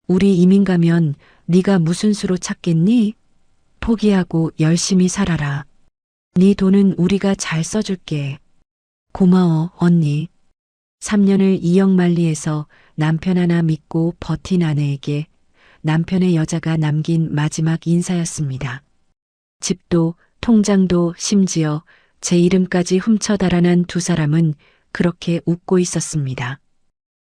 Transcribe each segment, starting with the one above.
우리 이민 가면 네가 무슨 수로 찾겠니? 포기하고 열심히 살아라. 네 돈은 우리가 잘 써줄게. 고마워, 언니. 3년을 이역만리해서 남편 하나 믿고 버틴 아내에게 남편의 여자가 남긴 마지막 인사였습니다. 집도 통장도 심지어 제 이름까지 훔쳐 달아난 두 사람은 그렇게 웃고 있었습니다.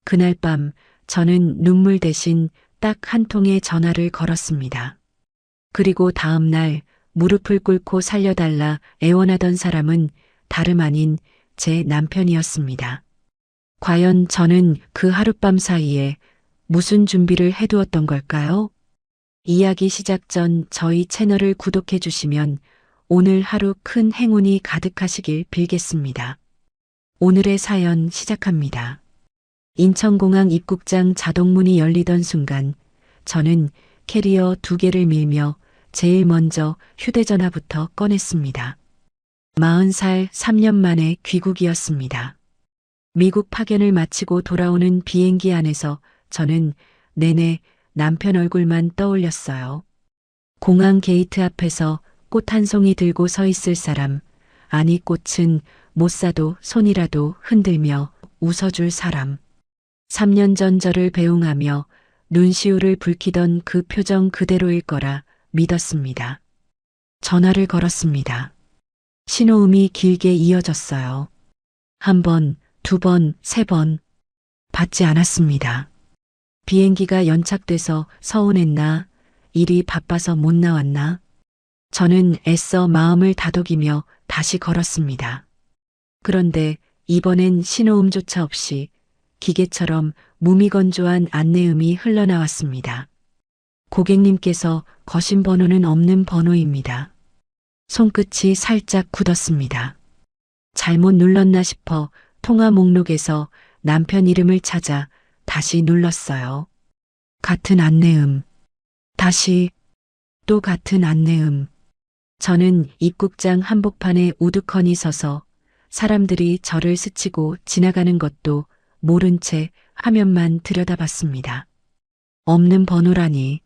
그날 밤 저는 눈물 대신 딱 한 통의 전화를 걸었습니다. 그리고 다음 날 무릎을 꿇고 살려달라 애원하던 사람은 다름 아닌 제 남편이었습니다. 과연 저는 그 하룻밤 사이에 무슨 준비를 해두었던 걸까요? 이야기 시작 전 저희 채널을 구독해 주시면 오늘 하루 큰 행운이 가득하시길 빌겠습니다. 오늘의 사연 시작합니다. 인천공항 입국장 자동문이 열리던 순간 저는 캐리어 2개를 밀며 제일 먼저 휴대전화부터 꺼냈습니다. 40살 3년 만에 귀국이었습니다. 미국 파견을 마치고 돌아오는 비행기 안에서 저는 내내 남편 얼굴만 떠올렸어요. 공항 게이트 앞에서 꽃 한 송이 들고 서 있을 사람, 아니 꽃은 못 사도 손이라도 흔들며 웃어줄 사람. 3년 전 저를 배웅하며 눈시울을 붉히던 그 표정 그대로일 거라 믿었습니다. 전화를 걸었습니다. 신호음이 길게 이어졌어요. 1번, 2번, 3번. 받지 않았습니다. 비행기가 연착돼서 서운했나? 일이 바빠서 못 나왔나? 저는 애써 마음을 다독이며 다시 걸었습니다. 그런데 이번엔 신호음조차 없이 기계처럼 무미건조한 안내음이 흘러나왔습니다. 고객님께서 거신 번호는 없는 번호입니다. 손끝이 살짝 굳었습니다. 잘못 눌렀나 싶어 통화 목록에서 남편 이름을 찾아 다시 눌렀어요. 같은 안내음. 다시 또 같은 안내음. 저는 입국장 한복판에 우두커니 서서 사람들이 저를 스치고 지나가는 것도 모른 채 화면만 들여다봤습니다. 없는 번호라니.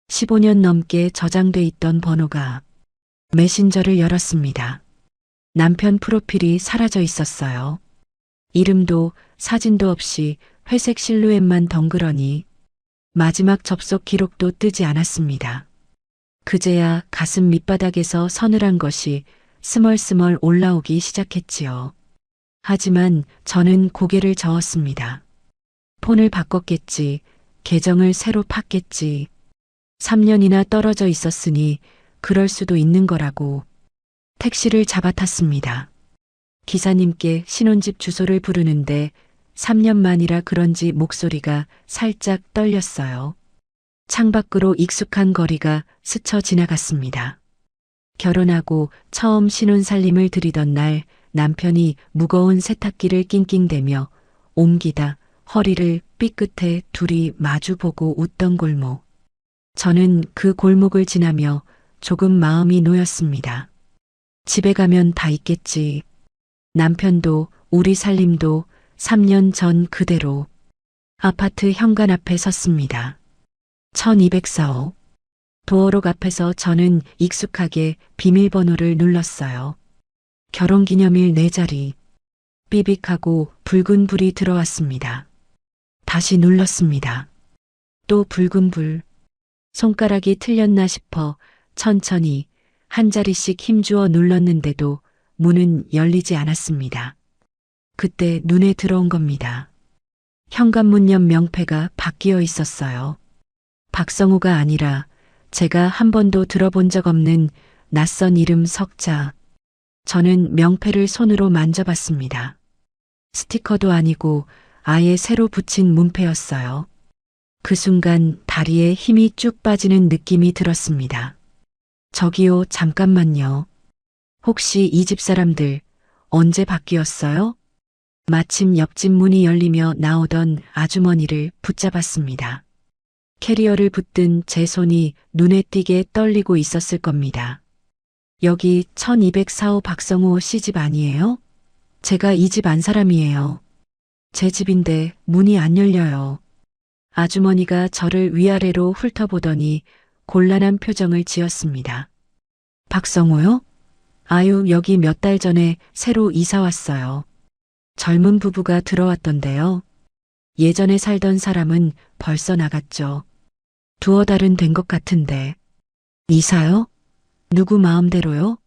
15년 넘게 저장돼 있던 번호가. 메신저를 열었습니다. 남편 프로필이 사라져 있었어요. 이름도 사진도 없이 회색 실루엣만 덩그러니 마지막 접속 기록도 뜨지 않았습니다. 그제야 가슴 밑바닥에서 서늘한 것이 스멀스멀 올라오기 시작했지요. 하지만 저는 고개를 저었습니다. 폰을 바꿨겠지, 계정을 새로 팠겠지. 3년이나 떨어져 있었으니 그럴 수도 있는 거라고. 택시를 잡아탔습니다. 기사님께 신혼집 주소를 부르는데 3년 만이라 그런지 목소리가 살짝 떨렸어요. 창밖으로 익숙한 거리가 스쳐 지나갔습니다. 결혼하고 처음 신혼살림을 들이던 날 남편이 무거운 세탁기를 낑낑대며 옮기다 허리를 삐끗해 둘이 마주보고 웃던 골목. 저는 그 골목을 지나며 조금 마음이 놓였습니다. 집에 가면 다 있겠지. 남편도 우리 살림도 3년 전 그대로. 아파트 현관 앞에 섰습니다. 1204호. 도어록 앞에서 저는 익숙하게 비밀번호를 눌렀어요. 결혼기념일 4자리. 삐빅하고 붉은 불이 들어왔습니다. 다시 눌렀습니다. 또 붉은 불. 손가락이 틀렸나 싶어 천천히 한 자리씩 힘주어 눌렀는데도 문은 열리지 않았습니다. 그때 눈에 들어온 겁니다. 현관문 옆 명패가 바뀌어 있었어요. 박성우가 아니라 제가 한 번도 들어본 적 없는 낯선 이름 석자. 저는 명패를 손으로 만져봤습니다. 스티커도 아니고 아예 새로 붙인 문패였어요. 그 순간 다리에 힘이 쭉 빠지는 느낌이 들었습니다. 저기요, 잠깐만요. 혹시 이 집 사람들 언제 바뀌었어요? 마침 옆집 문이 열리며 나오던 아주머니를 붙잡았습니다. 캐리어를 붙든 제 손이 눈에 띄게 떨리고 있었을 겁니다. 여기 1204호 박성호 씨 집 아니에요? 제가 이 집 안 사람이에요. 제 집인데 문이 안 열려요. 아주머니가 저를 위아래로 훑어보더니 곤란한 표정을 지었습니다. 박성호요? 아유, 여기 몇 달 전에 새로 이사 왔어요. 젊은 부부가 들어왔던데요. 예전에 살던 사람은 벌써 나갔죠. 두어 달은 된 것 같은데. 이사요? 누구 마음대로요?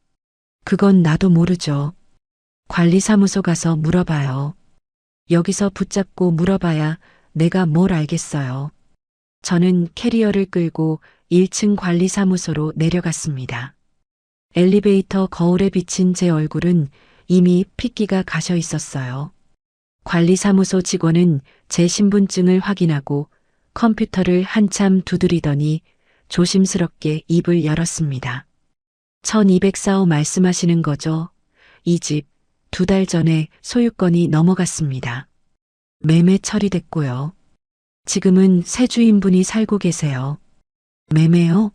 그건 나도 모르죠. 관리사무소 가서 물어봐요. 여기서 붙잡고 물어봐야 내가 뭘 알겠어요. 저는 캐리어를 끌고 1층 관리사무소로 내려갔습니다. 엘리베이터 거울에 비친 제 얼굴은 이미 핏기가 가셔 있었어요. 관리사무소 직원은 제 신분증을 확인하고 컴퓨터를 한참 두드리더니 조심스럽게 입을 열었습니다. 1204호 말씀하시는 거죠? 이 집 2달 전에 소유권이 넘어갔습니다. 매매 처리됐고요. 지금은 새 주인분이 살고 계세요. 매매요?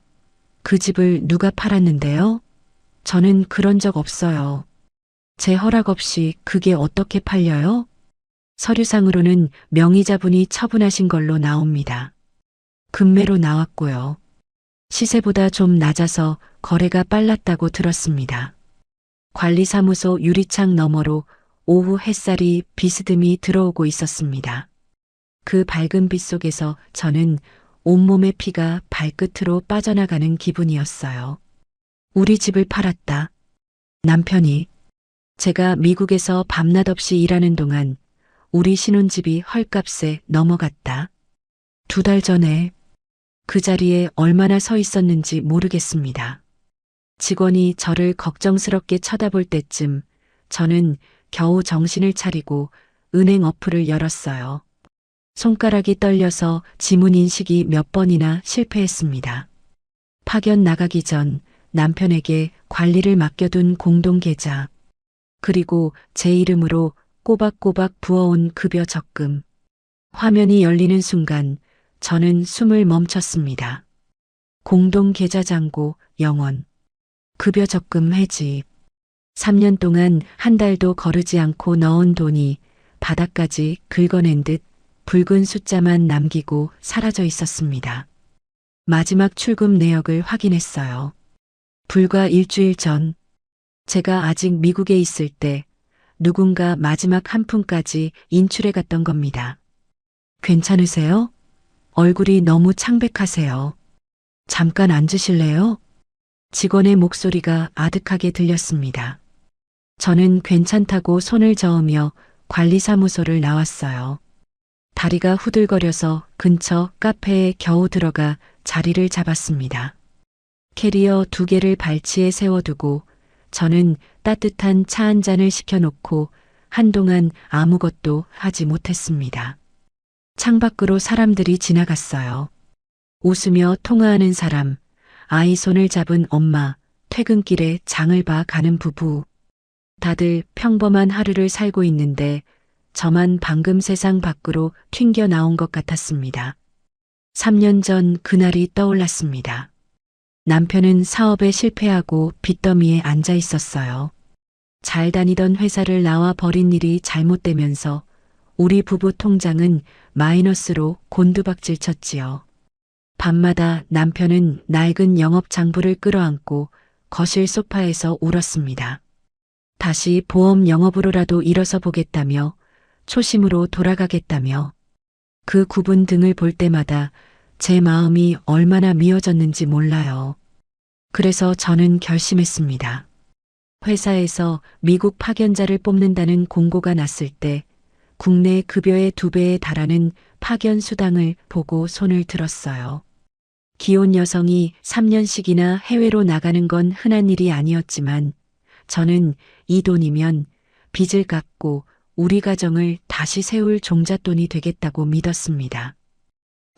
그 집을 누가 팔았는데요? 저는 그런 적 없어요. 제 허락 없이 그게 어떻게 팔려요? 서류상으로는 명의자분이 처분하신 걸로 나옵니다. 금매로 나왔고요. 시세보다 좀 낮아서 거래가 빨랐다고 들었습니다. 관리사무소 유리창 너머로 오후 햇살이 비스듬히 들어오고 있었습니다. 그 밝은 빛 속에서 저는 온몸의 피가 발끝으로 빠져나가는 기분이었어요. 우리 집을 팔았다. 남편이. 제가 미국에서 밤낮 없이 일하는 동안 우리 신혼집이 헐값에 넘어갔다. 2달 전에 그 자리에 얼마나 서 있었는지 모르겠습니다. 직원이 저를 걱정스럽게 쳐다볼 때쯤 저는 겨우 정신을 차리고 은행 어플을 열었어요. 손가락이 떨려서 지문 인식이 몇 번이나 실패했습니다. 파견 나가기 전 남편에게 관리를 맡겨둔 공동계좌, 그리고 제 이름으로 꼬박꼬박 부어온 급여 적금. 화면이 열리는 순간 저는 숨을 멈췄습니다. 공동계좌 잔고 영원. 급여 적금 해지. 3년 동안 한 달도 거르지 않고 넣은 돈이 바닥까지 긁어낸 듯 붉은 숫자만 남기고 사라져 있었습니다. 마지막 출금 내역을 확인했어요. 불과 일주일 전, 제가 아직 미국에 있을 때 누군가 마지막 한 푼까지 인출해 갔던 겁니다. 괜찮으세요? 얼굴이 너무 창백하세요. 잠깐 앉으실래요? 직원의 목소리가 아득하게 들렸습니다. 저는 괜찮다고 손을 저으며 관리사무소를 나왔어요. 다리가 후들거려서 근처 카페에 겨우 들어가 자리를 잡았습니다. 캐리어 2개를 발치에 세워두고 저는 따뜻한 차 한 잔을 시켜놓고 한동안 아무것도 하지 못했습니다. 창밖으로 사람들이 지나갔어요. 웃으며 통화하는 사람, 아이 손을 잡은 엄마, 퇴근길에 장을 봐 가는 부부. 다들 평범한 하루를 살고 있는데 저만 방금 세상 밖으로 튕겨 나온 것 같았습니다. 3년 전 그날이 떠올랐습니다. 남편은 사업에 실패하고 빚더미에 앉아 있었어요. 잘 다니던 회사를 나와 버린 일이 잘못되면서 우리 부부 통장은 마이너스로 곤두박질 쳤지요. 밤마다 남편은 낡은 영업 장부를 끌어안고 거실 소파에서 울었습니다. 다시 보험 영업으로라도 일어서 보겠다며 초심으로 돌아가겠다며 그 굽은 등을 볼 때마다 제 마음이 얼마나 미어졌는지 몰라요. 그래서 저는 결심했습니다. 회사에서 미국 파견자를 뽑는다는 공고가 났을 때 국내 급여의 2배에 달하는 파견 수당을 보고 손을 들었어요. 기혼 여성이 3년씩이나 해외로 나가는 건 흔한 일이 아니었지만 저는 이 돈이면 빚을 갚고 우리 가정을 다시 세울 종잣돈이 되겠다고 믿었습니다.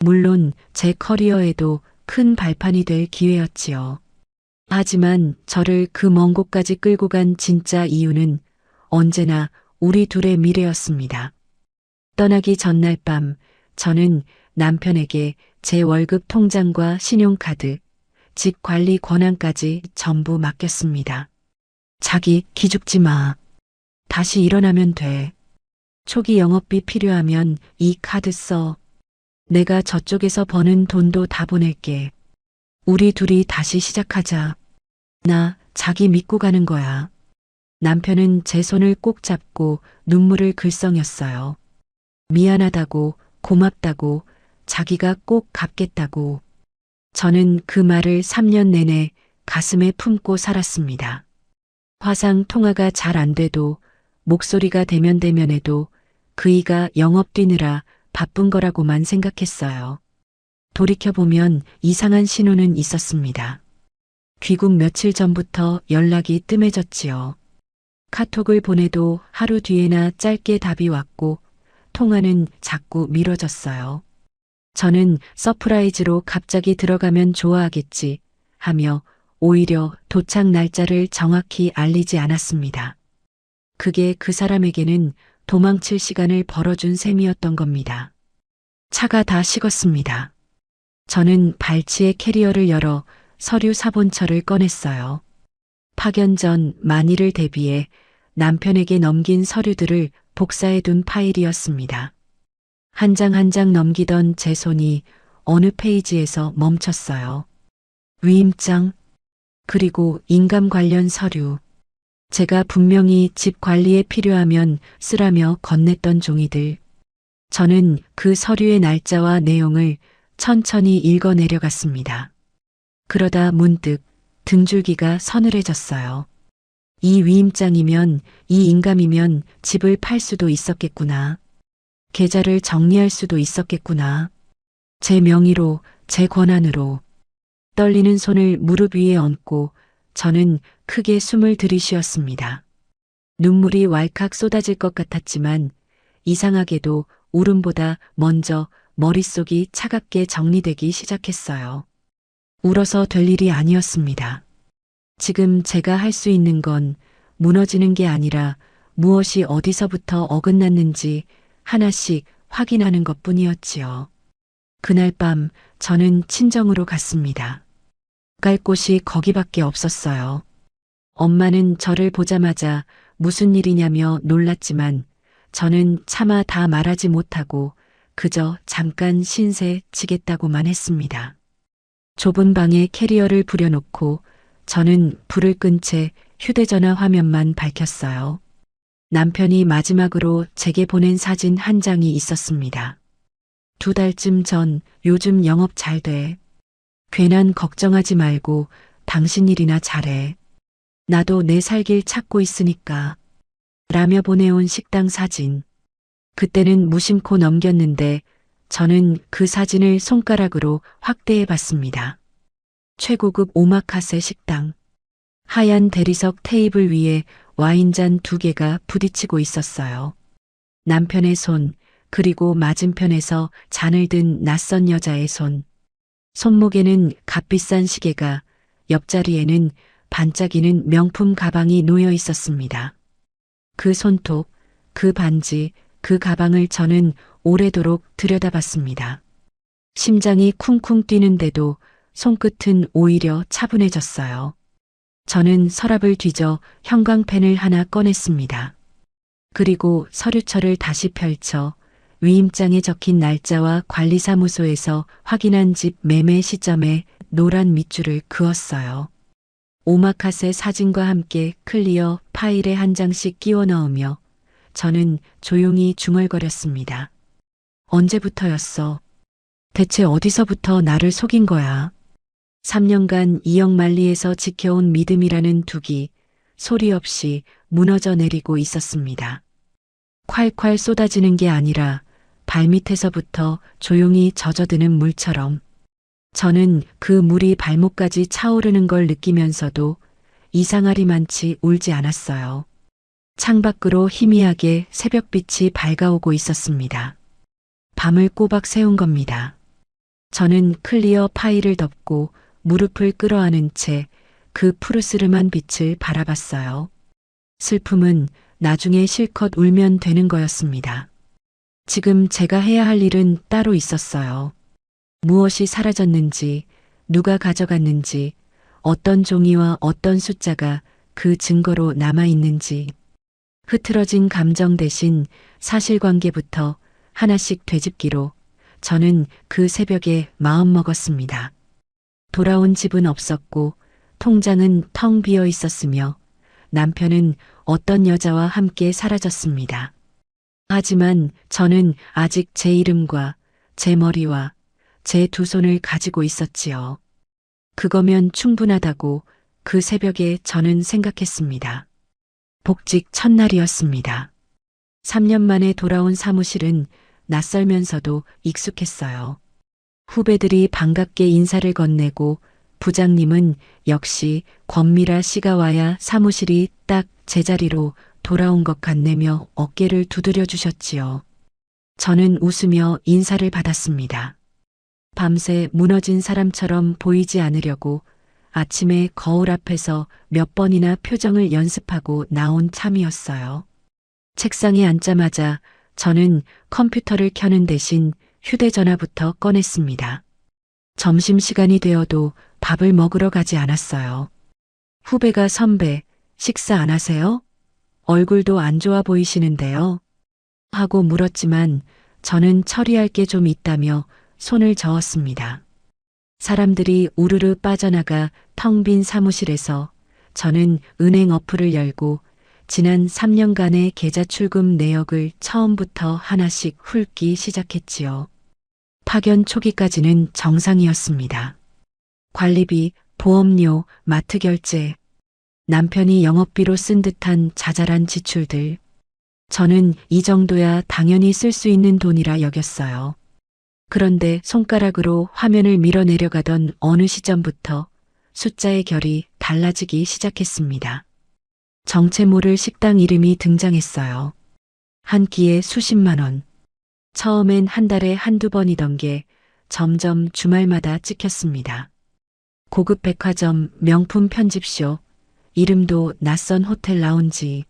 물론 제 커리어에도 큰 발판이 될 기회였지요. 하지만 저를 그 먼 곳까지 끌고 간 진짜 이유는 언제나 우리 둘의 미래였습니다. 떠나기 전날 밤 저는 남편에게 제 월급 통장과 신용카드, 집 관리 권한까지 전부 맡겼습니다. 자기 기죽지 마. 다시 일어나면 돼. 초기 영업비 필요하면 이 카드 써. 내가 저쪽에서 버는 돈도 다 보낼게. 우리 둘이 다시 시작하자. 나 자기 믿고 가는 거야. 남편은 제 손을 꼭 잡고 눈물을 글썽였어요. 미안하다고, 고맙다고, 자기가 꼭 갚겠다고. 저는 그 말을 3년 내내 가슴에 품고 살았습니다. 화상 통화가 잘 안 돼도, 목소리가 대면대면해도 그이가 영업 뛰느라 바쁜 거라고만 생각했어요. 돌이켜보면 이상한 신호는 있었습니다. 귀국 며칠 전부터 연락이 뜸해졌지요. 카톡을 보내도 하루 뒤에나 짧게 답이 왔고 통화는 자꾸 미뤄졌어요. 저는 서프라이즈로 갑자기 들어가면 좋아하겠지 하며 오히려 도착 날짜를 정확히 알리지 않았습니다. 그게 그 사람에게는 도망칠 시간을 벌어준 셈이었던 겁니다. 차가 다 식었습니다. 저는 발치의 캐리어를 열어 서류 사본처를 꺼냈어요. 파견 전 만일을 대비해 남편에게 넘긴 서류들을 복사해둔 파일이었습니다. 한 장 한 장 넘기던 제 손이 어느 페이지에서 멈췄어요. 위임장, 그리고 인감 관련 서류. 제가 분명히 집 관리에 필요하면 쓰라며 건넸던 종이들. 저는 그 서류의 날짜와 내용을 천천히 읽어 내려갔습니다. 그러다 문득 등줄기가 서늘해졌어요. 이 위임장이면, 이 인감이면 집을 팔 수도 있었겠구나. 계좌를 정리할 수도 있었겠구나. 제 명의로, 제 권한으로. 떨리는 손을 무릎 위에 얹고 저는 크게 숨을 들이쉬었습니다. 눈물이 왈칵 쏟아질 것 같았지만 이상하게도 울음보다 먼저 머릿속이 차갑게 정리되기 시작했어요. 울어서 될 일이 아니었습니다. 지금 제가 할 수 있는 건 무너지는 게 아니라 무엇이 어디서부터 어긋났는지 하나씩 확인하는 것뿐이었지요. 그날 밤 저는 친정으로 갔습니다. 갈 곳이 거기밖에 없었어요. 엄마는 저를 보자마자 무슨 일이냐며 놀랐지만 저는 차마 다 말하지 못하고 그저 잠깐 신세 지겠다고만 했습니다. 좁은 방에 캐리어를 부려놓고 저는 불을 끈 채 휴대전화 화면만 밝혔어요. 남편이 마지막으로 제게 보낸 사진 한 장이 있었습니다. 2달쯤 전 요즘 영업 잘 돼. 괜한 걱정하지 말고 당신 일이나 잘해. 나도 내 살 길 찾고 있으니까. 라며 보내온 식당 사진. 그때는 무심코 넘겼는데 저는 그 사진을 손가락으로 확대해 봤습니다. 최고급 오마카세 식당. 하얀 대리석 테이블 위에 와인잔 2개가 부딪히고 있었어요. 남편의 손, 그리고 맞은편에서 잔을 든 낯선 여자의 손. 손목에는 값비싼 시계가, 옆자리에는 반짝이는 명품 가방이 놓여 있었습니다. 그 손톱, 그 반지, 그 가방을 저는 오래도록 들여다봤습니다. 심장이 쿵쿵 뛰는데도 손끝은 오히려 차분해졌어요. 저는 서랍을 뒤져 형광펜을 하나 꺼냈습니다. 그리고 서류철을 다시 펼쳐 위임장에 적힌 날짜와 관리사무소에서 확인한 집 매매 시점에 노란 밑줄을 그었어요. 오마카세 사진과 함께 클리어 파일에 한 장씩 끼워 넣으며 저는 조용히 중얼거렸습니다. 언제부터였어? 대체 어디서부터 나를 속인 거야? 3년간 이역만리에서 지켜온 믿음이라는 둑이 소리 없이 무너져 내리고 있었습니다. 콸콸 쏟아지는 게 아니라 발밑에서부터 조용히 젖어드는 물처럼. 저는 그 물이 발목까지 차오르는 걸 느끼면서도 이상하리만치 울지 않았어요. 창밖으로 희미하게 새벽빛이 밝아오고 있었습니다. 밤을 꼬박 새운 겁니다. 저는 클리어 파일을 덮고 무릎을 끌어안은 채 그 푸르스름한 빛을 바라봤어요. 슬픔은 나중에 실컷 울면 되는 거였습니다. 지금 제가 해야 할 일은 따로 있었어요. 무엇이 사라졌는지, 누가 가져갔는지, 어떤 종이와 어떤 숫자가 그 증거로 남아있는지, 흐트러진 감정 대신 사실관계부터 하나씩 되짚기로 저는 그 새벽에 마음먹었습니다. 돌아온 집은 없었고 통장은 텅 비어 있었으며 남편은 어떤 여자와 함께 사라졌습니다. 하지만 저는 아직 제 이름과 제 머리와 제 두 손을 가지고 있었지요. 그거면 충분하다고 그 새벽에 저는 생각했습니다. 복직 첫날이었습니다. 3년 만에 돌아온 사무실은 낯설면서도 익숙했어요. 후배들이 반갑게 인사를 건네고 부장님은 역시 권미라 씨가 와야 사무실이 딱 제자리로 돌아온 것 같네며 어깨를 두드려 주셨지요. 저는 웃으며 인사를 받았습니다. 밤새 무너진 사람처럼 보이지 않으려고 아침에 거울 앞에서 몇 번이나 표정을 연습하고 나온 참이었어요. 책상에 앉자마자 저는 컴퓨터를 켜는 대신 휴대전화부터 꺼냈습니다. 점심시간이 되어도 밥을 먹으러 가지 않았어요. 후배가 선배, 식사 안 하세요? 얼굴도 안 좋아 보이시는데요. 하고 물었지만 저는 처리할 게 좀 있다며 손을 저었습니다. 사람들이 우르르 빠져나가 텅 빈 사무실에서 저는 은행 어플을 열고 지난 3년간의 계좌 출금 내역을 처음부터 하나씩 훑기 시작했지요. 파견 초기까지는 정상이었습니다. 관리비, 보험료, 마트 결제, 남편이 영업비로 쓴 듯한 자잘한 지출들. 저는 이 정도야 당연히 쓸 수 있는 돈이라 여겼어요. 그런데 손가락으로 화면을 밀어내려가던 어느 시점부터 숫자의 결이 달라지기 시작했습니다. 정체 모를 식당 이름이 등장했어요. 한 끼에 수십만 원. 처음엔 한 달에 한두 번이던 게 점점 주말마다 찍혔습니다. 고급 백화점, 명품 편집쇼, 이름도 낯선 호텔 라운지.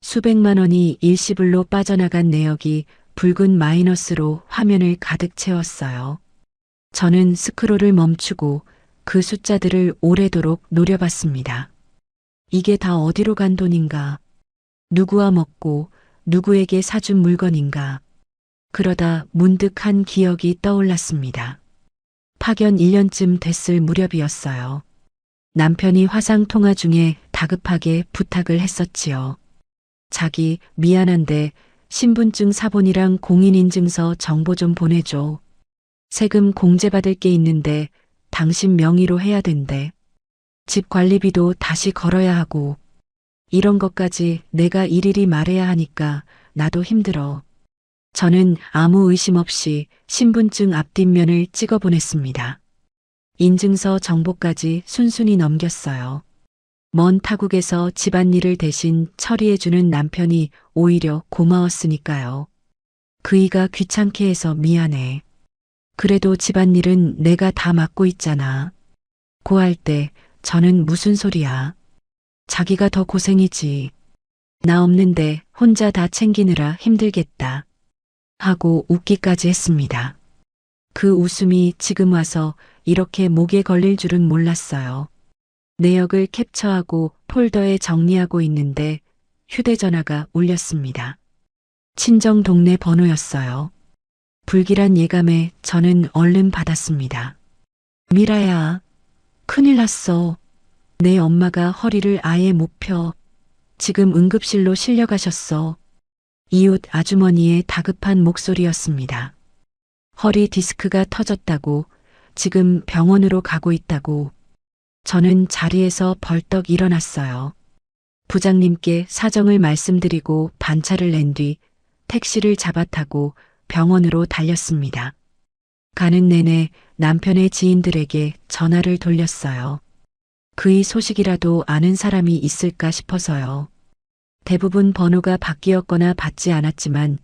수백만 원이 일시불로 빠져나간 내역이 붉은 마이너스로 화면을 가득 채웠어요. 저는 스크롤을 멈추고 그 숫자들을 오래도록 노려봤습니다. 이게 다 어디로 간 돈인가? 누구와 먹고 누구에게 사준 물건인가? 그러다 문득 한 기억이 떠올랐습니다. 파견 1년쯤 됐을 무렵이었어요. 남편이 화상 통화 중에 다급하게 부탁을 했었지요. 자기 미안한데 신분증 사본이랑 공인인증서 정보 좀 보내줘. 세금 공제받을 게 있는데 당신 명의로 해야 된대. 집 관리비도 다시 걸어야 하고 이런 것까지 내가 일일이 말해야 하니까 나도 힘들어. 저는 아무 의심 없이 신분증 앞뒷면을 찍어 보냈습니다. 인증서 정보까지 순순히 넘겼어요. 먼 타국에서 집안일을 대신 처리해주는 남편이 오히려 고마웠으니까요. 그이가 귀찮게 해서 미안해. 그래도 집안일은 내가 다 맡고 있잖아. 고할 때 저는 무슨 소리야. 자기가 더 고생이지. 나 없는데 혼자 다 챙기느라 힘들겠다. 하고 웃기까지 했습니다. 그 웃음이 지금 와서 이렇게 목에 걸릴 줄은 몰랐어요. 내역을 캡처하고 폴더에 정리하고 있는데 휴대전화가 울렸습니다. 친정 동네 번호였어요. 불길한 예감에 저는 얼른 받았습니다. 미라야, 큰일 났어. 내 엄마가 허리를 아예 못 펴. 지금 응급실로 실려가셨어. 이웃 아주머니의 다급한 목소리였습니다. 허리 디스크가 터졌다고, 지금 병원으로 가고 있다고. 저는 자리에서 벌떡 일어났어요. 부장님께 사정을 말씀드리고 반차를 낸 뒤 택시를 잡아타고 병원으로 달렸습니다. 가는 내내 남편의 지인들에게 전화를 돌렸어요. 그의 소식이라도 아는 사람이 있을까 싶어서요. 대부분 번호가 바뀌었거나 받지 않았지만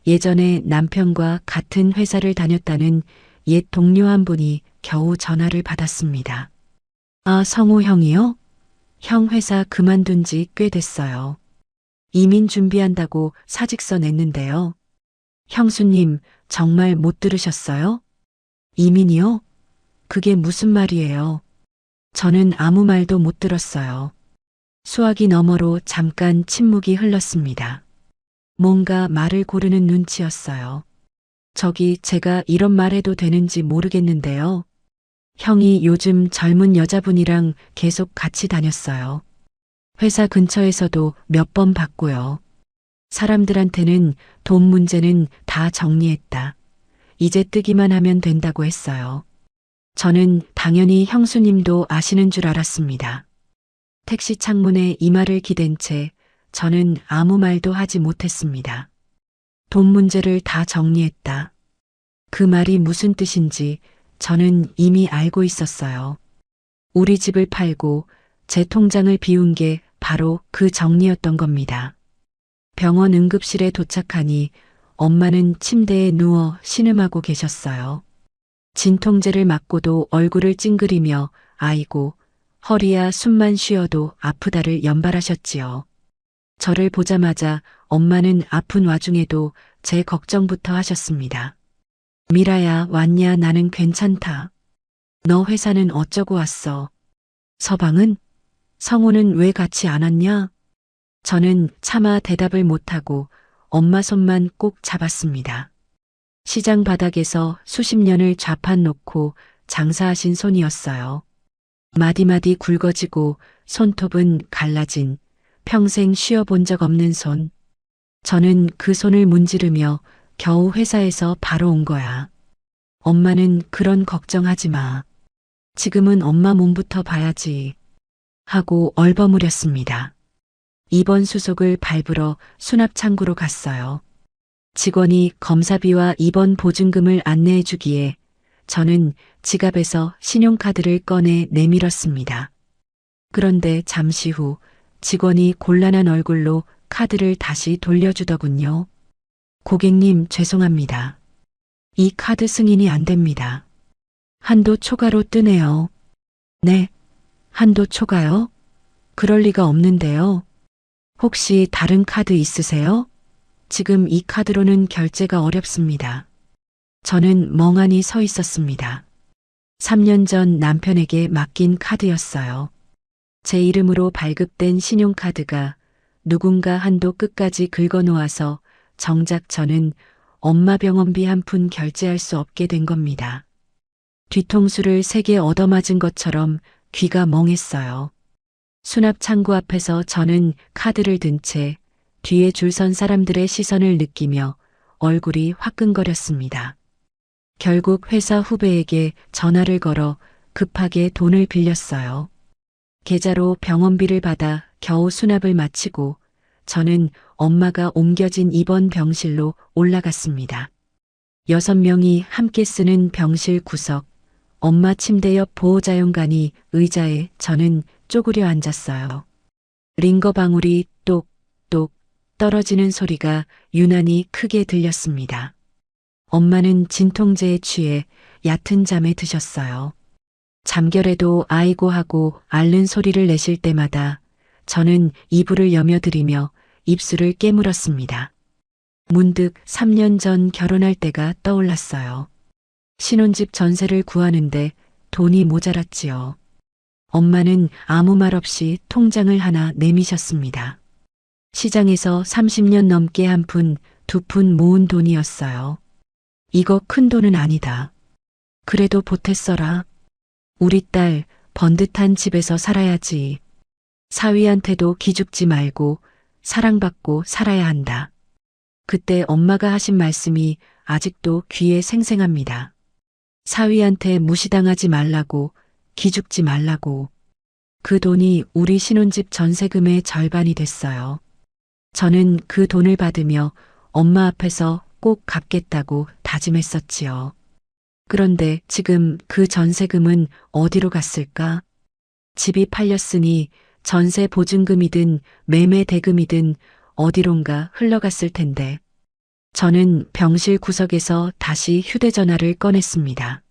예전에 남편과 같은 회사를 다녔다는 옛 동료 한 분이 겨우 전화를 받았습니다. 아, 성우 형이요? 형 회사 그만둔 지 꽤 됐어요. 이민 준비한다고 사직서 냈는데요. 형수님, 정말 못 들으셨어요? 이민이요? 그게 무슨 말이에요? 저는 아무 말도 못 들었어요. 수화기 너머로 잠깐 침묵이 흘렀습니다. 뭔가 말을 고르는 눈치였어요. 저기 제가 이런 말 해도 되는지 모르겠는데요. 형이 요즘 젊은 여자분이랑 계속 같이 다녔어요. 회사 근처에서도 몇 번 봤고요. 사람들한테는 돈 문제는 다 정리했다. 이제 뜨기만 하면 된다고 했어요. 저는 당연히 형수님도 아시는 줄 알았습니다. 택시 창문에 이마를 기댄 채 저는 아무 말도 하지 못했습니다. 돈 문제를 다 정리했다. 그 말이 무슨 뜻인지 저는 이미 알고 있었어요. 우리 집을 팔고 제 통장을 비운 게 바로 그 정리였던 겁니다. 병원 응급실에 도착하니 엄마는 침대에 누워 신음하고 계셨어요. 진통제를 맞고도 얼굴을 찡그리며 아이고, 허리야 숨만 쉬어도 아프다를 연발하셨지요. 저를 보자마자 엄마는 아픈 와중에도 제 걱정부터 하셨습니다. 미라야, 왔냐? 나는 괜찮다. 너 회사는 어쩌고 왔어? 서방은? 성우는 왜 같이 안 왔냐? 저는 차마 대답을 못하고 엄마 손만 꼭 잡았습니다. 시장 바닥에서 수십 년을 좌판 놓고 장사하신 손이었어요. 마디마디 굵어지고 손톱은 갈라진 평생 쉬어본 적 없는 손. 저는 그 손을 문지르며 겨우 회사에서 바로 온 거야. 엄마는 그런 걱정하지 마. 지금은 엄마 몸부터 봐야지. 하고 얼버무렸습니다. 입원 수속을 밟으러 수납창구로 갔어요. 직원이 검사비와 입원 보증금을 안내해 주기에 저는 지갑에서 신용카드를 꺼내 내밀었습니다. 그런데 잠시 후 직원이 곤란한 얼굴로 카드를 다시 돌려주더군요. 고객님, 죄송합니다. 이 카드 승인이 안 됩니다. 한도 초과로 뜨네요. 네, 한도 초과요? 그럴 리가 없는데요. 혹시 다른 카드 있으세요? 지금 이 카드로는 결제가 어렵습니다. 저는 멍하니 서 있었습니다. 3년 전 남편에게 맡긴 카드였어요. 제 이름으로 발급된 신용카드가 누군가 한도 끝까지 긁어놓아서 정작 저는 엄마 병원비 한 푼 결제할 수 없게 된 겁니다. 뒤통수를 3개 얻어맞은 것처럼 귀가 멍했어요. 수납 창구 앞에서 저는 카드를 든 채 뒤에 줄 선 사람들의 시선을 느끼며 얼굴이 화끈거렸습니다. 결국 회사 후배에게 전화를 걸어 급하게 돈을 빌렸어요. 계좌로 병원비를 받아 겨우 수납을 마치고 저는 엄마가 옮겨진 입원 병실로 올라갔습니다. 6명이 함께 쓰는 병실 구석, 엄마 침대 옆 보호자용간이 의자에 저는 쪼그려 앉았어요. 링거 방울이 똑똑 떨어지는 소리가 유난히 크게 들렸습니다. 엄마는 진통제에 취해 얕은 잠에 드셨어요. 잠결에도 아이고 하고 앓는 소리를 내실 때마다 저는 이불을 여며들이며 입술을 깨물었습니다. 문득 3년 전 결혼할 때가 떠올랐어요. 신혼집 전세를 구하는데 돈이 모자랐지요. 엄마는 아무 말 없이 통장을 하나 내미셨습니다. 시장에서 30년 넘게 한 푼, 2푼 모은 돈이었어요. 이거 큰 돈은 아니다. 그래도 보탰어라. 우리 딸 번듯한 집에서 살아야지. 사위한테도 기죽지 말고 사랑받고 살아야 한다. 그때 엄마가 하신 말씀이 아직도 귀에 생생합니다. 사위한테 무시당하지 말라고, 기죽지 말라고. 그 돈이 우리 신혼집 전세금의 절반이 됐어요. 저는 그 돈을 받으며 엄마 앞에서 꼭 갚겠다고 다짐했었지요. 그런데 지금 그 전세금은 어디로 갔을까? 집이 팔렸으니 전세 보증금이든 매매 대금이든 어디론가 흘러갔을 텐데. 저는 병실 구석에서 다시 휴대전화를 꺼냈습니다.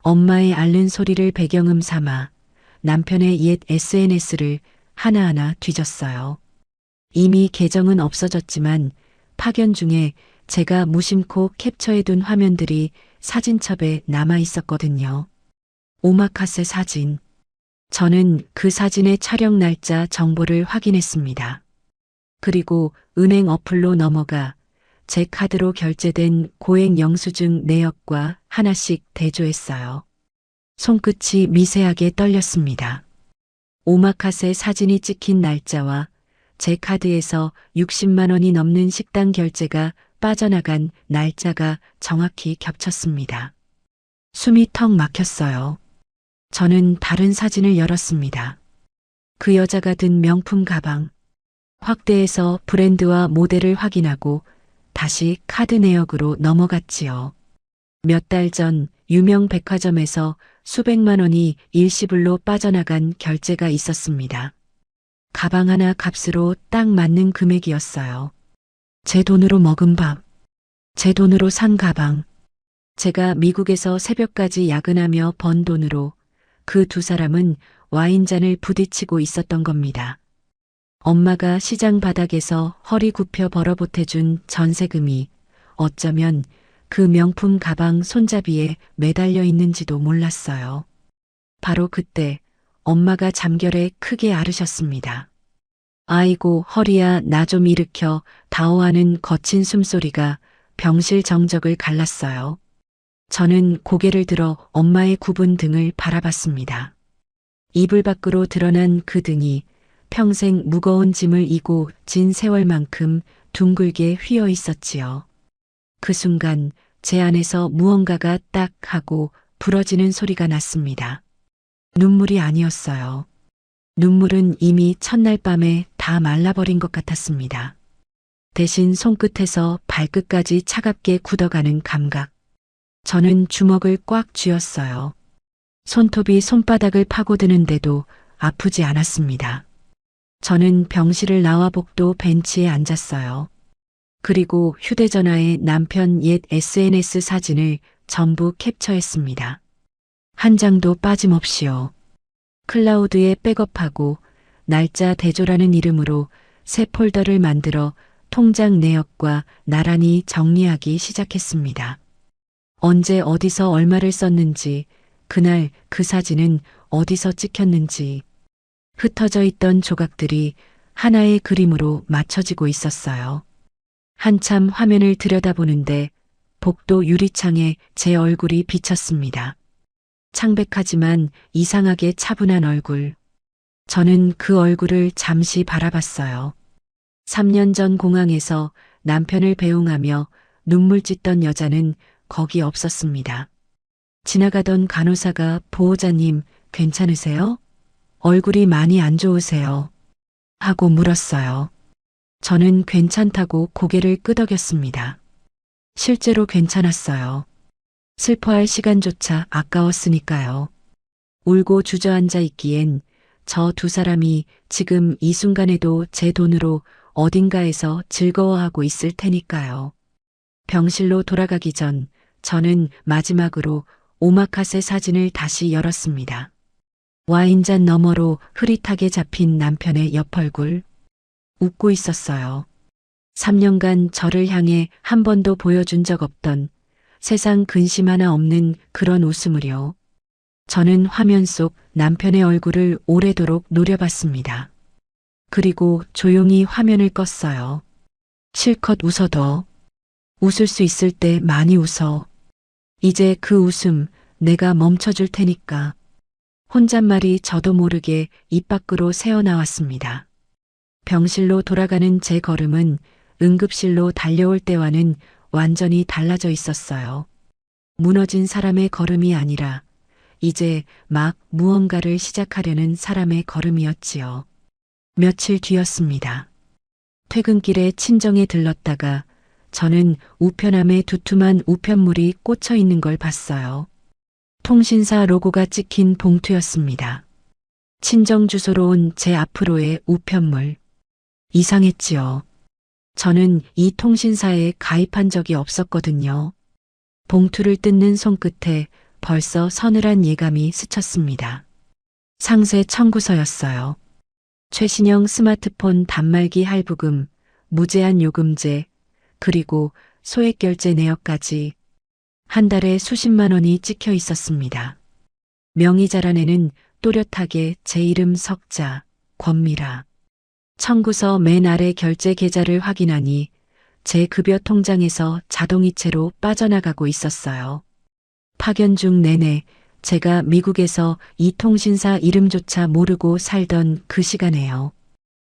엄마의 앓는 소리를 배경음 삼아 남편의 옛 SNS를 하나하나 뒤졌어요. 이미 계정은 없어졌지만 파견 중에 제가 무심코 캡처해둔 화면들이 사진첩에 남아 있었거든요. 오마카세 사진. 저는 그 사진의 촬영 날짜 정보를 확인했습니다. 그리고 은행 어플로 넘어가 제 카드로 결제된 고액 영수증 내역과 하나씩 대조했어요. 손끝이 미세하게 떨렸습니다. 오마카세 사진이 찍힌 날짜와 제 카드에서 60만 원이 넘는 식당 결제가 빠져나간 날짜가 정확히 겹쳤습니다. 숨이 턱 막혔어요. 저는 다른 사진을 열었습니다. 그 여자가 든 명품 가방. 확대해서 브랜드와 모델을 확인하고 다시 카드 내역으로 넘어갔지요. 몇 달 전 유명 백화점에서 수백만 원이 일시불로 빠져나간 결제가 있었습니다. 가방 하나 값으로 딱 맞는 금액이었어요. 제 돈으로 먹은 밥, 제 돈으로 산 가방, 제가 미국에서 새벽까지 야근하며 번 돈으로 그 두 사람은 와인잔을 부딪히고 있었던 겁니다. 엄마가 시장 바닥에서 허리 굽혀 벌어보태준 전세금이 어쩌면 그 명품 가방 손잡이에 매달려 있는지도 몰랐어요. 바로 그때 엄마가 잠결에 크게 앓으셨습니다. 아이고 허리야 나 좀 일으켜 다오하는 거친 숨소리가 병실 정적을 갈랐어요. 저는 고개를 들어 엄마의 굽은 등을 바라봤습니다. 이불 밖으로 드러난 그 등이 평생 무거운 짐을 이고 진 세월만큼 둥글게 휘어 있었지요. 그 순간 제 안에서 무언가가 딱 하고 부러지는 소리가 났습니다. 눈물이 아니었어요. 눈물은 이미 첫날 밤에 다 말라버린 것 같았습니다. 대신 손끝에서 발끝까지 차갑게 굳어가는 감각. 저는 주먹을 꽉 쥐었어요. 손톱이 손바닥을 파고드는데도 아프지 않았습니다. 저는 병실을 나와 복도 벤치에 앉았어요. 그리고 휴대전화에 남편 옛 SNS 사진을 전부 캡처했습니다. 한 장도 빠짐없이요. 클라우드에 백업하고 날짜 대조라는 이름으로 새 폴더를 만들어 통장 내역과 나란히 정리하기 시작했습니다. 언제 어디서 얼마를 썼는지, 그날 그 사진은 어디서 찍혔는지, 흩어져 있던 조각들이 하나의 그림으로 맞춰지고 있었어요. 한참 화면을 들여다보는데 복도 유리창에 제 얼굴이 비쳤습니다. 창백하지만 이상하게 차분한 얼굴. 저는 그 얼굴을 잠시 바라봤어요. 3년 전 공항에서 남편을 배웅하며 눈물 찢던 여자는 거기 없었습니다. 지나가던 간호사가 보호자님 괜찮으세요? 얼굴이 많이 안 좋으세요? 하고 물었어요. 저는 괜찮다고 고개를 끄덕였습니다. 실제로 괜찮았어요. 슬퍼할 시간조차 아까웠으니까요. 울고 주저앉아 있기엔 저 두 사람이 지금 이 순간에도 제 돈으로 어딘가에서 즐거워하고 있을 테니까요. 병실로 돌아가기 전 저는 마지막으로 오마카세 사진을 다시 열었습니다. 와인잔 너머로 흐릿하게 잡힌 남편의 옆얼굴. 웃고 있었어요. 3년간 저를 향해 한 번도 보여준 적 없던 세상 근심 하나 없는 그런 웃음을요. 저는 화면 속 남편의 얼굴을 오래도록 노려봤습니다. 그리고 조용히 화면을 껐어요. 실컷 웃어도 웃을 수 있을 때 많이 웃어. 이제 그 웃음 내가 멈춰줄 테니까. 혼잣말이 저도 모르게 입 밖으로 새어나왔습니다. 병실로 돌아가는 제 걸음은 응급실로 달려올 때와는 완전히 달라져 있었어요. 무너진 사람의 걸음이 아니라 이제 막 무언가를 시작하려는 사람의 걸음이었지요. 며칠 뒤였습니다. 퇴근길에 친정에 들렀다가 저는 우편함에 두툼한 우편물이 꽂혀 있는 걸 봤어요. 통신사 로고가 찍힌 봉투였습니다. 친정 주소로 온 제 앞으로의 우편물. 이상했지요. 저는 이 통신사에 가입한 적이 없었거든요. 봉투를 뜯는 손끝에 벌써 서늘한 예감이 스쳤습니다. 상세 청구서였어요. 최신형 스마트폰 단말기 할부금, 무제한 요금제, 그리고 소액 결제 내역까지 한 달에 수십만 원이 찍혀 있었습니다. 명의자란에는 또렷하게 제 이름 석자, 권미라. 청구서 맨 아래 결제 계좌를 확인하니 제 급여 통장에서 자동이체로 빠져나가고 있었어요. 파견 중 내내 제가 미국에서 이 통신사 이름조차 모르고 살던 그 시간에요.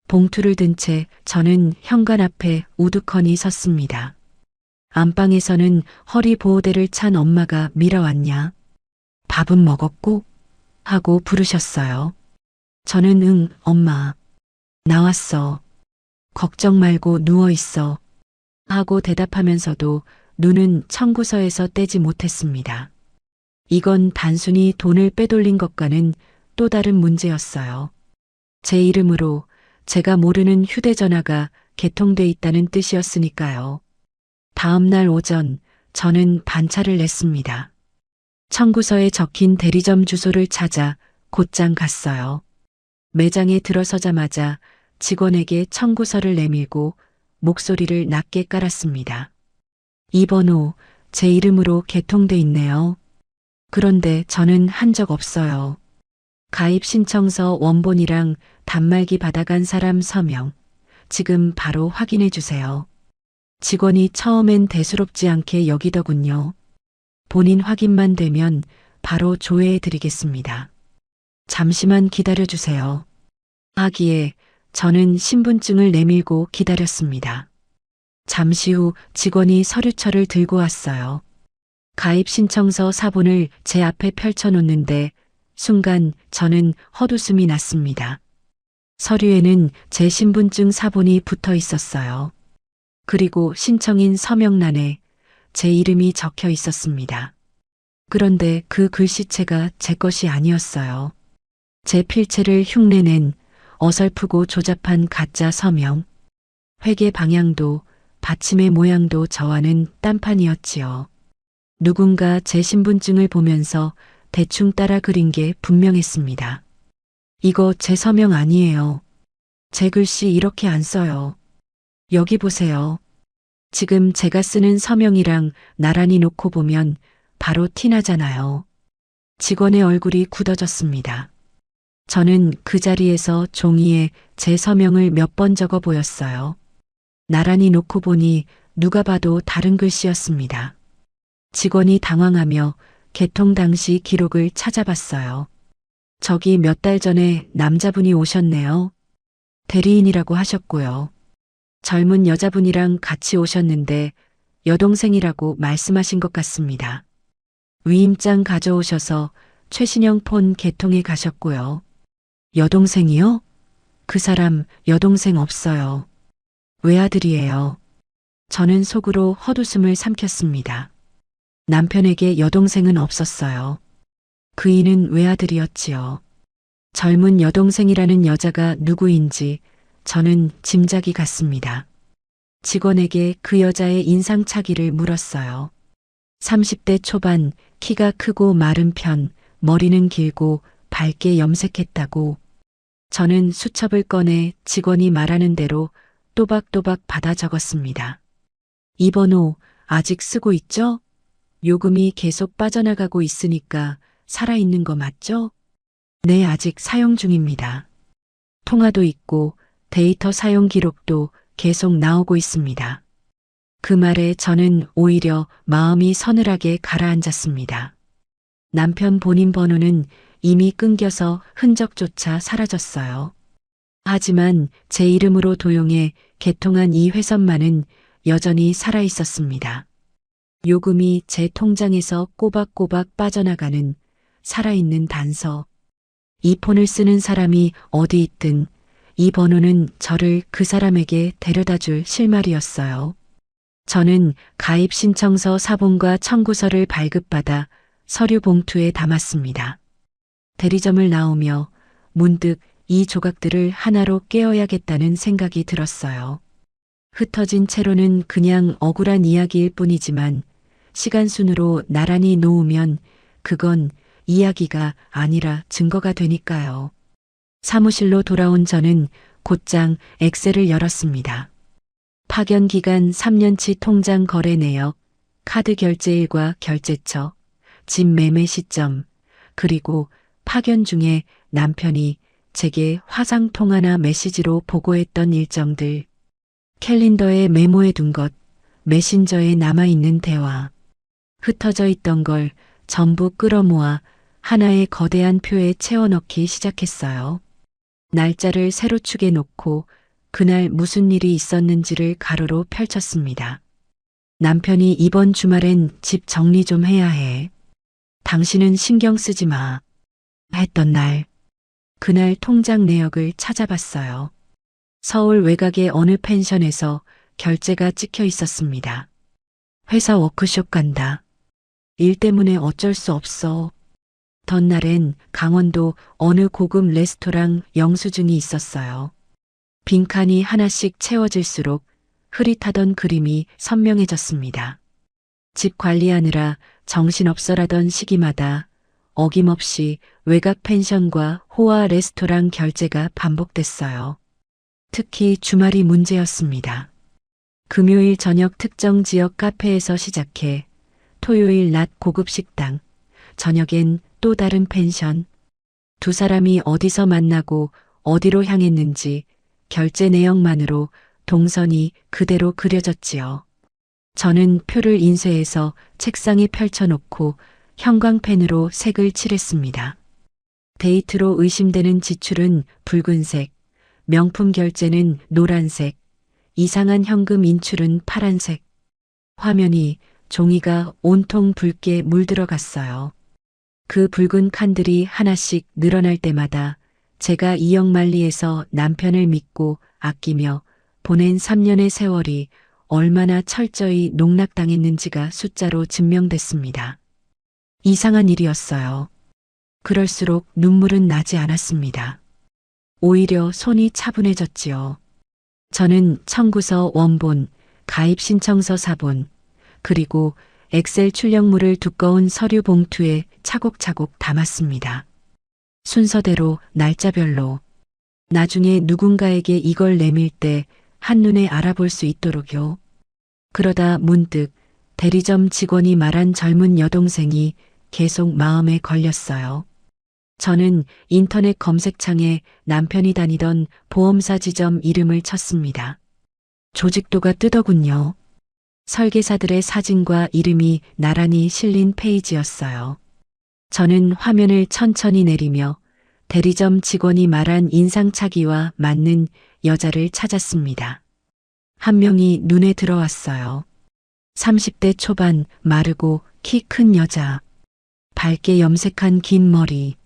봉투를 든 채 저는 현관 앞에 우두커니 섰습니다. 안방에서는 허리 보호대를 찬 엄마가 밀어왔냐? 밥은 먹었고? 하고 부르셨어요. 저는 응, 엄마. 나왔어. 걱정 말고 누워있어. 하고 대답하면서도 눈은 청구서에서 떼지 못했습니다. 이건 단순히 돈을 빼돌린 것과는 또 다른 문제였어요. 제 이름으로 제가 모르는 휴대전화가 개통돼 있다는 뜻이었으니까요. 다음 날 오전 저는 반차를 냈습니다. 청구서에 적힌 대리점 주소를 찾아 곧장 갔어요. 매장에 들어서자마자 직원에게 청구서를 내밀고 목소리를 낮게 깔았습니다. 이 번호 제 이름으로 개통돼 있네요. 그런데 저는 한 적 없어요. 가입 신청서 원본이랑 단말기 받아간 사람 서명, 지금 바로 확인해 주세요. 직원이 처음엔 대수롭지 않게 여기더군요. 본인 확인만 되면 바로 조회해 드리겠습니다. 잠시만 기다려 주세요. 하기에 저는 신분증을 내밀고 기다렸습니다. 잠시 후 직원이 서류철을 들고 왔어요. 가입 신청서 사본을 제 앞에 펼쳐놓는데 순간 저는 헛웃음이 났습니다. 서류에는 제 신분증 사본이 붙어 있었어요. 그리고 신청인 서명란에 제 이름이 적혀 있었습니다. 그런데 그 글씨체가 제 것이 아니었어요. 제 필체를 흉내낸 어설프고 조잡한 가짜 서명. 회계 방향도 받침의 모양도 저와는 딴판이었지요. 누군가 제 신분증을 보면서 대충 따라 그린 게 분명했습니다. 이거 제 서명 아니에요. 제 글씨 이렇게 안 써요. 여기 보세요. 지금 제가 쓰는 서명이랑 나란히 놓고 보면 바로 티나잖아요. 직원의 얼굴이 굳어졌습니다. 저는 그 자리에서 종이에 제 서명을 몇 번 적어 보였어요. 나란히 놓고 보니 누가 봐도 다른 글씨였습니다. 직원이 당황하며 개통 당시 기록을 찾아봤어요. 저기 몇 달 전에 남자분이 오셨네요. 대리인이라고 하셨고요. 젊은 여자분이랑 같이 오셨는데 여동생이라고 말씀하신 것 같습니다. 위임장 가져오셔서 최신형 폰 개통에 가셨고요. 여동생이요? 그 사람 여동생 없어요. 외아들이에요. 저는 속으로 헛웃음을 삼켰습니다. 남편에게 여동생은 없었어요. 그이는 외아들이었지요. 젊은 여동생이라는 여자가 누구인지 저는 짐작이 갔습니다. 직원에게 그 여자의 인상차기를 물었어요. 30대 초반, 키가 크고 마른 편, 머리는 길고 밝게 염색했다고. 저는 수첩을 꺼내 직원이 말하는 대로 또박또박 받아 적었습니다. 이 번호 아직 쓰고 있죠? 요금이 계속 빠져나가고 있으니까 살아있는 거 맞죠? 네, 아직 사용 중입니다. 통화도 있고 데이터 사용 기록도 계속 나오고 있습니다. 그 말에 저는 오히려 마음이 서늘하게 가라앉았습니다. 남편 본인 번호는 이미 끊겨서 흔적조차 사라졌어요. 하지만 제 이름으로 도용해 개통한 이 회선만은 여전히 살아 있었습니다. 요금이 제 통장에서 꼬박꼬박 빠져나가는 살아있는 단서. 이 폰을 쓰는 사람이 어디 있든 이 번호는 저를 그 사람에게 데려다 줄 실마리였어요. 저는 가입 신청서 사본과 청구서를 발급받아 서류 봉투에 담았습니다. 대리점을 나오며 문득 이 조각들을 하나로 깨어야겠다는 생각이 들었어요. 흩어진 채로는 그냥 억울한 이야기일 뿐이지만 시간 순으로 나란히 놓으면 그건 이야기가 아니라 증거가 되니까요. 사무실로 돌아온 저는 곧장 엑셀을 열었습니다. 파견 기간 3년치 통장 거래 내역, 카드 결제일과 결제처, 집 매매 시점, 그리고 파견 중에 남편이 제게 화상통화나 메시지로 보고했던 일정들. 캘린더에 메모해둔 것, 메신저에 남아있는 대화. 흩어져 있던 걸 전부 끌어모아 하나의 거대한 표에 채워넣기 시작했어요. 날짜를 세로 축에 놓고 그날 무슨 일이 있었는지를 가로로 펼쳤습니다. 남편이 이번 주말엔 집 정리 좀 해야 해. 당신은 신경 쓰지 마. 했던 날. 그날 통장 내역을 찾아봤어요. 서울 외곽의 어느 펜션에서 결제가 찍혀 있었습니다. 회사 워크숍 간다. 일 때문에 어쩔 수 없어. 덧날엔 강원도 어느 고급 레스토랑 영수증이 있었어요. 빈칸이 하나씩 채워질수록 흐릿하던 그림이 선명해졌습니다. 집 관리하느라 정신없어라던 시기마다 어김없이 외곽 펜션과 호화 레스토랑 결제가 반복됐어요. 특히 주말이 문제였습니다. 금요일 저녁 특정 지역 카페에서 시작해 토요일 낮 고급 식당, 저녁엔 또 다른 펜션. 두 사람이 어디서 만나고 어디로 향했는지 결제 내역만으로 동선이 그대로 그려졌지요. 저는 표를 인쇄해서 책상에 펼쳐놓고 형광펜으로 색을 칠했습니다. 데이트로 의심되는 지출은 붉은색, 명품 결제는 노란색, 이상한 현금 인출은 파란색. 화면이 종이가 온통 붉게 물들어갔어요. 그 붉은 칸들이 하나씩 늘어날 때마다 제가 이역만리에서 남편을 믿고 아끼며 보낸 3년의 세월이 얼마나 철저히 농락당했는지가 숫자로 증명됐습니다. 이상한 일이었어요. 그럴수록 눈물은 나지 않았습니다. 오히려 손이 차분해졌지요. 저는 청구서 원본, 가입 신청서 사본, 그리고 엑셀 출력물을 두꺼운 서류 봉투에 차곡차곡 담았습니다. 순서대로 날짜별로. 나중에 누군가에게 이걸 내밀 때 한눈에 알아볼 수 있도록요. 그러다 문득 대리점 직원이 말한 젊은 여동생이 계속 마음에 걸렸어요. 저는 인터넷 검색창에 남편이 다니던 보험사 지점 이름을 쳤습니다. 조직도가 뜨더군요. 설계사들의 사진과 이름이 나란히 실린 페이지였어요. 저는 화면을 천천히 내리며 대리점 직원이 말한 인상착의와 맞는 여자를 찾았습니다. 한 명이 눈에 들어왔어요. 30대 초반 마르고 키 큰 여자. 밝게 염색한 긴 머리.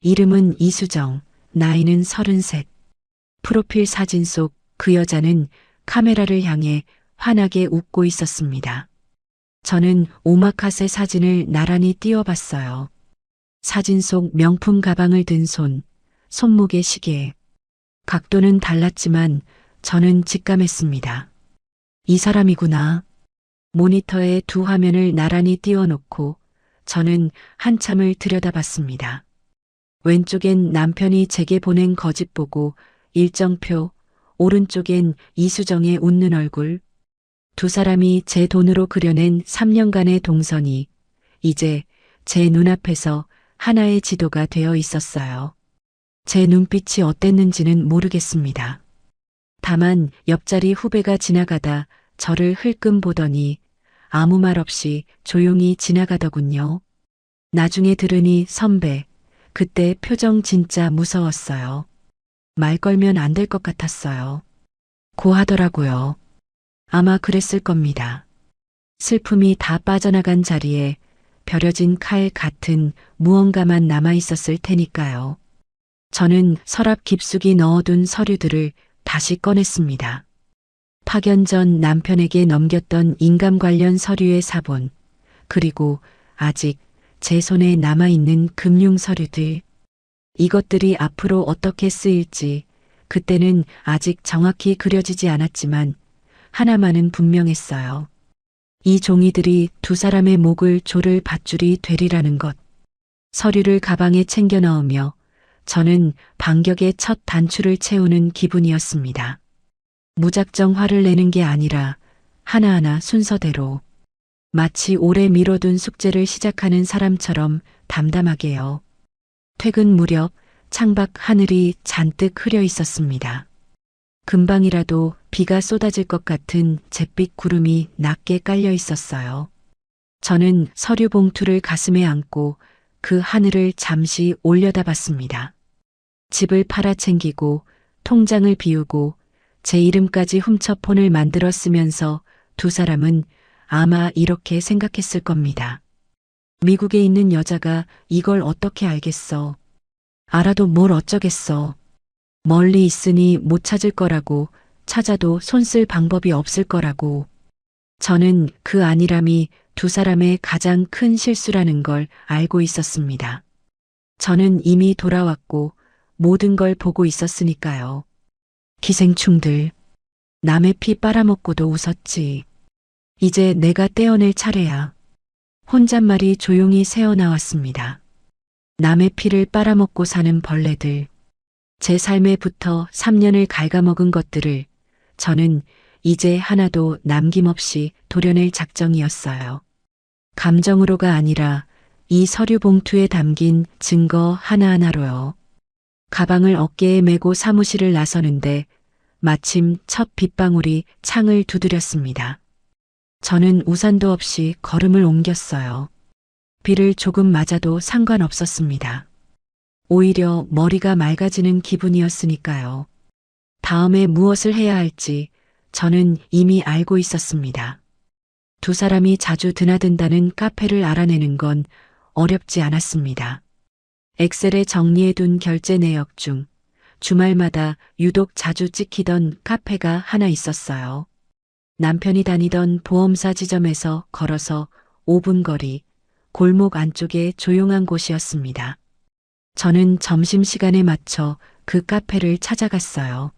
이름은 이수정, 나이는 33. 프로필 사진 속 그 여자는 카메라를 향해 환하게 웃고 있었습니다. 저는 오마카세 사진을 나란히 띄워봤어요. 사진 속 명품 가방을 든 손, 손목에 시계. 각도는 달랐지만 저는 직감했습니다. 이 사람이구나. 모니터에 두 화면을 나란히 띄워놓고 저는 한참을 들여다봤습니다. 왼쪽엔 남편이 제게 보낸 거짓 보고 일정표, 오른쪽엔 이수정의 웃는 얼굴. 두 사람이 제 돈으로 그려낸 3년간의 동선이 이제 제 눈앞에서 하나의 지도가 되어 있었어요. 제 눈빛이 어땠는지는 모르겠습니다. 다만 옆자리 후배가 지나가다 저를 흘끔 보더니 아무 말 없이 조용히 지나가더군요. 나중에 들으니 선배, 그때 표정 진짜 무서웠어요. 말 걸면 안 될 것 같았어요. 고하더라고요. 아마 그랬을 겁니다. 슬픔이 다 빠져나간 자리에 벼려진 칼 같은 무언가만 남아있었을 테니까요. 저는 서랍 깊숙이 넣어둔 서류들을 다시 꺼냈습니다. 파견 전 남편에게 넘겼던 인감 관련 서류의 사본, 그리고 아직 제 손에 남아있는 금융 서류들. 이것들이 앞으로 어떻게 쓰일지 그때는 아직 정확히 그려지지 않았지만 하나만은 분명했어요. 이 종이들이 두 사람의 목을 조를 밧줄이 되리라는 것. 서류를 가방에 챙겨 넣으며 저는 반격의 첫 단추를 채우는 기분이었습니다. 무작정 화를 내는 게 아니라 하나하나 순서대로. 마치 오래 미뤄둔 숙제를 시작하는 사람처럼 담담하게요. 퇴근 무렵 창밖 하늘이 잔뜩 흐려 있었습니다. 금방이라도 비가 쏟아질 것 같은 잿빛 구름이 낮게 깔려 있었어요. 저는 서류 봉투를 가슴에 안고 그 하늘을 잠시 올려다봤습니다. 집을 팔아 챙기고 통장을 비우고 제 이름까지 훔쳐 폰을 만들어 쓰면서 두 사람은 아마 이렇게 생각했을 겁니다. 미국에 있는 여자가 이걸 어떻게 알겠어? 알아도 뭘 어쩌겠어? 멀리 있으니 못 찾을 거라고, 찾아도 손 쓸 방법이 없을 거라고. 저는 그 안일함이 두 사람의 가장 큰 실수라는 걸 알고 있었습니다. 저는 이미 돌아왔고 모든 걸 보고 있었으니까요. 기생충들. 남의 피 빨아먹고도 웃었지. 이제 내가 떼어낼 차례야. 혼잣말이 조용히 새어나왔습니다. 남의 피를 빨아먹고 사는 벌레들. 제 삶에 붙어 3년을 갉아먹은 것들을 저는 이제 하나도 남김없이 도려낼 작정이었어요. 감정으로가 아니라 이 서류 봉투에 담긴 증거 하나하나로요. 가방을 어깨에 메고 사무실을 나서는데 마침 첫 빗방울이 창을 두드렸습니다. 저는 우산도 없이 걸음을 옮겼어요. 비를 조금 맞아도 상관없었습니다. 오히려 머리가 맑아지는 기분이었으니까요. 다음에 무엇을 해야 할지 저는 이미 알고 있었습니다. 두 사람이 자주 드나든다는 카페를 알아내는 건 어렵지 않았습니다. 엑셀에 정리해둔 결제 내역 중 주말마다 유독 자주 찍히던 카페가 하나 있었어요. 남편이 다니던 보험사 지점에서 걸어서 5분 거리, 골목 안쪽의 조용한 곳이었습니다. 저는 점심시간에 맞춰 그 카페를 찾아갔어요.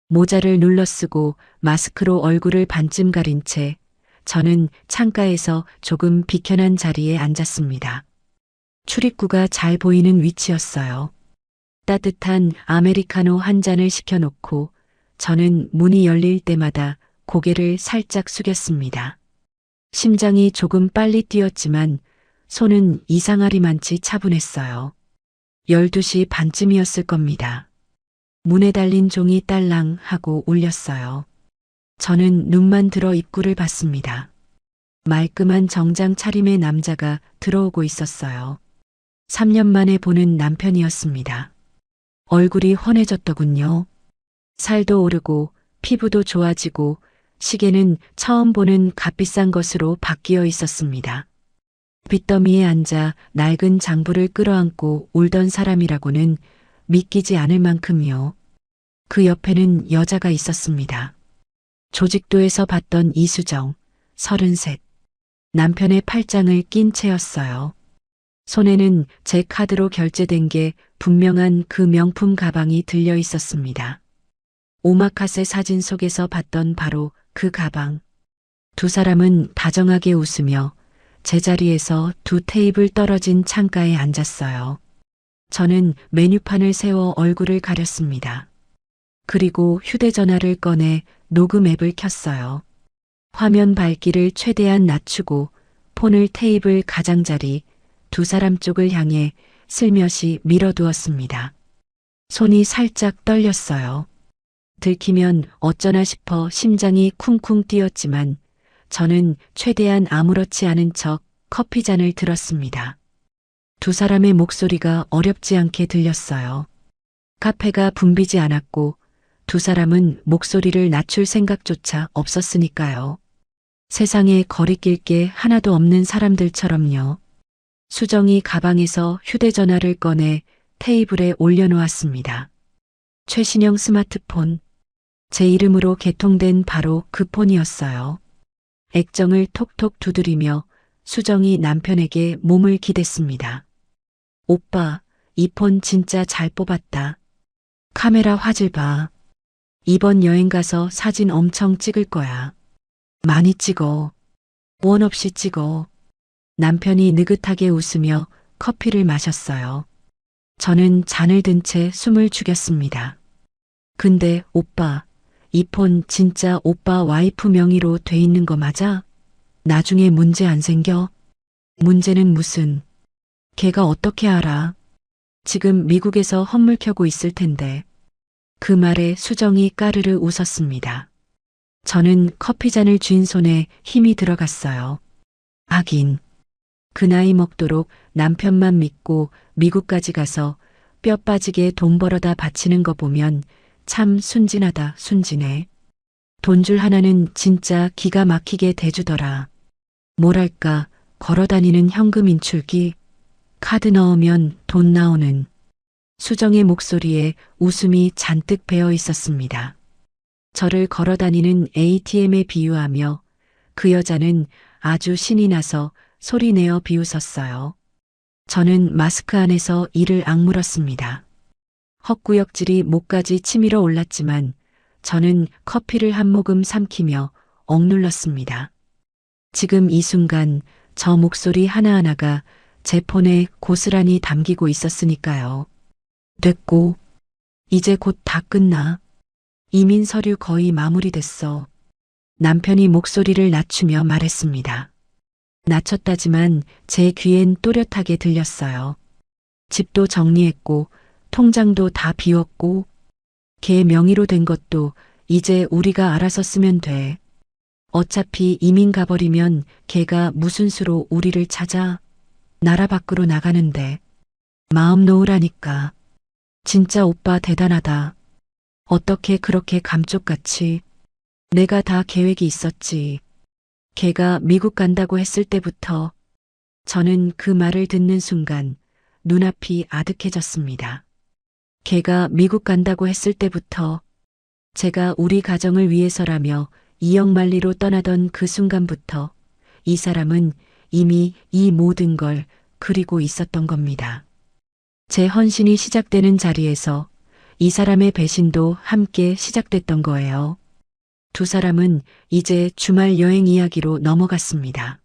모자를 눌러쓰고 마스크로 얼굴을 반쯤 가린 채 저는 창가에서 조금 비켜난 자리에 앉았습니다. 출입구가 잘 보이는 위치였어요. 따뜻한 아메리카노 한 잔을 시켜놓고 저는 문이 열릴 때마다 고개를 살짝 숙였습니다. 심장이 조금 빨리 뛰었지만 손은 이상하리만치 차분했어요. 12시 반쯤이었을 겁니다. 문에 달린 종이 딸랑 하고 울렸어요. 저는 눈만 들어 입구를 봤습니다. 말끔한 정장 차림의 남자가 들어오고 있었어요. 3년 만에 보는 남편이었습니다. 얼굴이 훤해졌더군요. 살도 오르고 피부도 좋아지고 시계는 처음 보는 값비싼 것으로 바뀌어 있었습니다. 빚더미에 앉아 낡은 장부를 끌어안고 울던 사람이라고는 믿기지 않을 만큼이요. 그 옆에는 여자가 있었습니다. 조직도에서 봤던 이수정, 33. 남편의 팔짱을 낀 채였어요. 손에는 제 카드로 결제된 게 분명한 그 명품 가방이 들려 있었습니다. 오마카세 사진 속에서 봤던 바로 그 가방. 두 사람은 다정하게 웃으며 제자리에서 두 테이블 떨어진 창가에 앉았어요. 저는 메뉴판을 세워 얼굴을 가렸습니다. 그리고 휴대전화를 꺼내 녹음 앱을 켰어요. 화면 밝기를 최대한 낮추고 폰을 테이블 가장자리 두 사람 쪽을 향해 슬며시 밀어두었습니다. 손이 살짝 떨렸어요. 들키면 어쩌나 싶어 심장이 쿵쿵 뛰었지만 저는 최대한 아무렇지 않은 척 커피잔을 들었습니다. 두 사람의 목소리가 어렵지 않게 들렸어요. 카페가 붐비지 않았고 두 사람은 목소리를 낮출 생각조차 없었으니까요. 세상에 거리낄 게 하나도 없는 사람들처럼요. 수정이 가방에서 휴대전화를 꺼내 테이블에 올려놓았습니다. 최신형 스마트폰. 제 이름으로 개통된 바로 그 폰이었어요. 액정을 톡톡 두드리며 수정이 남편에게 몸을 기댔습니다. 오빠, 이 폰 진짜 잘 뽑았다. 카메라 화질 봐. 이번 여행 가서 사진 엄청 찍을 거야. 많이 찍어. 원 없이 찍어. 남편이 느긋하게 웃으며 커피를 마셨어요. 저는 잔을 든 채 숨을 죽였습니다. 근데 오빠, 이 폰 진짜 오빠 와이프 명의로 돼 있는 거 맞아? 나중에 문제 안 생겨? 문제는 무슨? 걔가 어떻게 알아? 지금 미국에서 헌물 켜고 있을 텐데. 그 말에 수정이 까르르 웃었습니다. 저는 커피잔을 쥔 손에 힘이 들어갔어요. 하긴 그 나이 먹도록 남편만 믿고 미국까지 가서 뼈 빠지게 돈 벌어다 바치는 거 보면 참 순진하다, 순진해. 돈줄 하나는 진짜 기가 막히게 대주더라. 뭐랄까, 걸어다니는 현금 인출기, 카드 넣으면 돈 나오는. 수정의 목소리에 웃음이 잔뜩 배어 있었습니다. 저를 걸어다니는 ATM에 비유하며 그 여자는 아주 신이 나서 소리내어 비웃었어요. 저는 마스크 안에서 이를 악물었습니다. 헛구역질이 목까지 치밀어 올랐지만 저는 커피를 한 모금 삼키며 억눌렀습니다. 지금 이 순간 저 목소리 하나하나가 제 폰에 고스란히 담기고 있었으니까요. 됐고, 이제 곧 다 끝나. 이민 서류 거의 마무리됐어. 남편이 목소리를 낮추며 말했습니다. 낮췄다지만 제 귀엔 또렷하게 들렸어요. 집도 정리했고, 통장도 다 비웠고, 걔 명의로 된 것도 이제 우리가 알아서 쓰면 돼. 어차피 이민 가버리면 걔가 무슨 수로 우리를 찾아 나라 밖으로 나가는데. 마음 놓으라니까. 진짜 오빠 대단하다. 어떻게 그렇게 감쪽같이. 내가 다 계획이 있었지. 걔가 미국 간다고 했을 때부터. 저는 그 말을 듣는 순간 눈앞이 아득해졌습니다. 걔가 미국 간다고 했을 때부터 제가 우리 가정을 위해서라며 이역만리로 떠나던 그 순간부터 이 사람은 이미 이 모든 걸 그리고 있었던 겁니다. 제 헌신이 시작되는 자리에서 이 사람의 배신도 함께 시작됐던 거예요. 두 사람은 이제 주말 여행 이야기로 넘어갔습니다.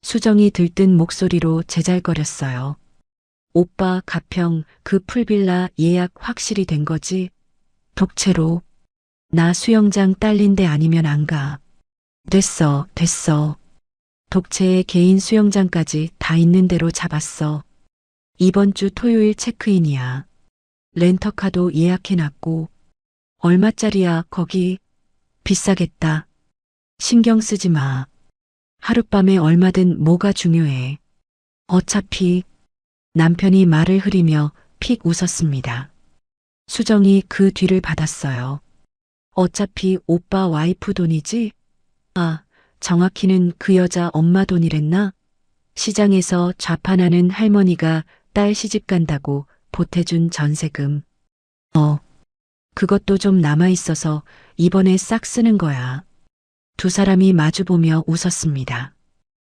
수정이 들뜬 목소리로 제잘거렸어요. 오빠 가평 그 풀빌라 예약 확실히 된 거지? 독채로. 나 수영장 딸린데 아니면 안 가. 됐어. 독채에 개인 수영장까지 다 있는 대로 잡았어. 이번 주 토요일 체크인이야. 렌터카도 예약해놨고. 얼마짜리야 거기? 비싸겠다. 신경 쓰지 마. 하룻밤에 얼마든 뭐가 중요해. 어차피. 남편이 말을 흐리며 픽 웃었습니다. 수정이 그 뒤를 받았어요. 어차피 오빠 와이프 돈이지? 아, 정확히는 그 여자 엄마 돈이랬나? 시장에서 좌판하는 할머니가 딸 시집 간다고 보태준 전세금. 그것도 좀 남아있어서 이번에 싹 쓰는 거야. 두 사람이 마주보며 웃었습니다.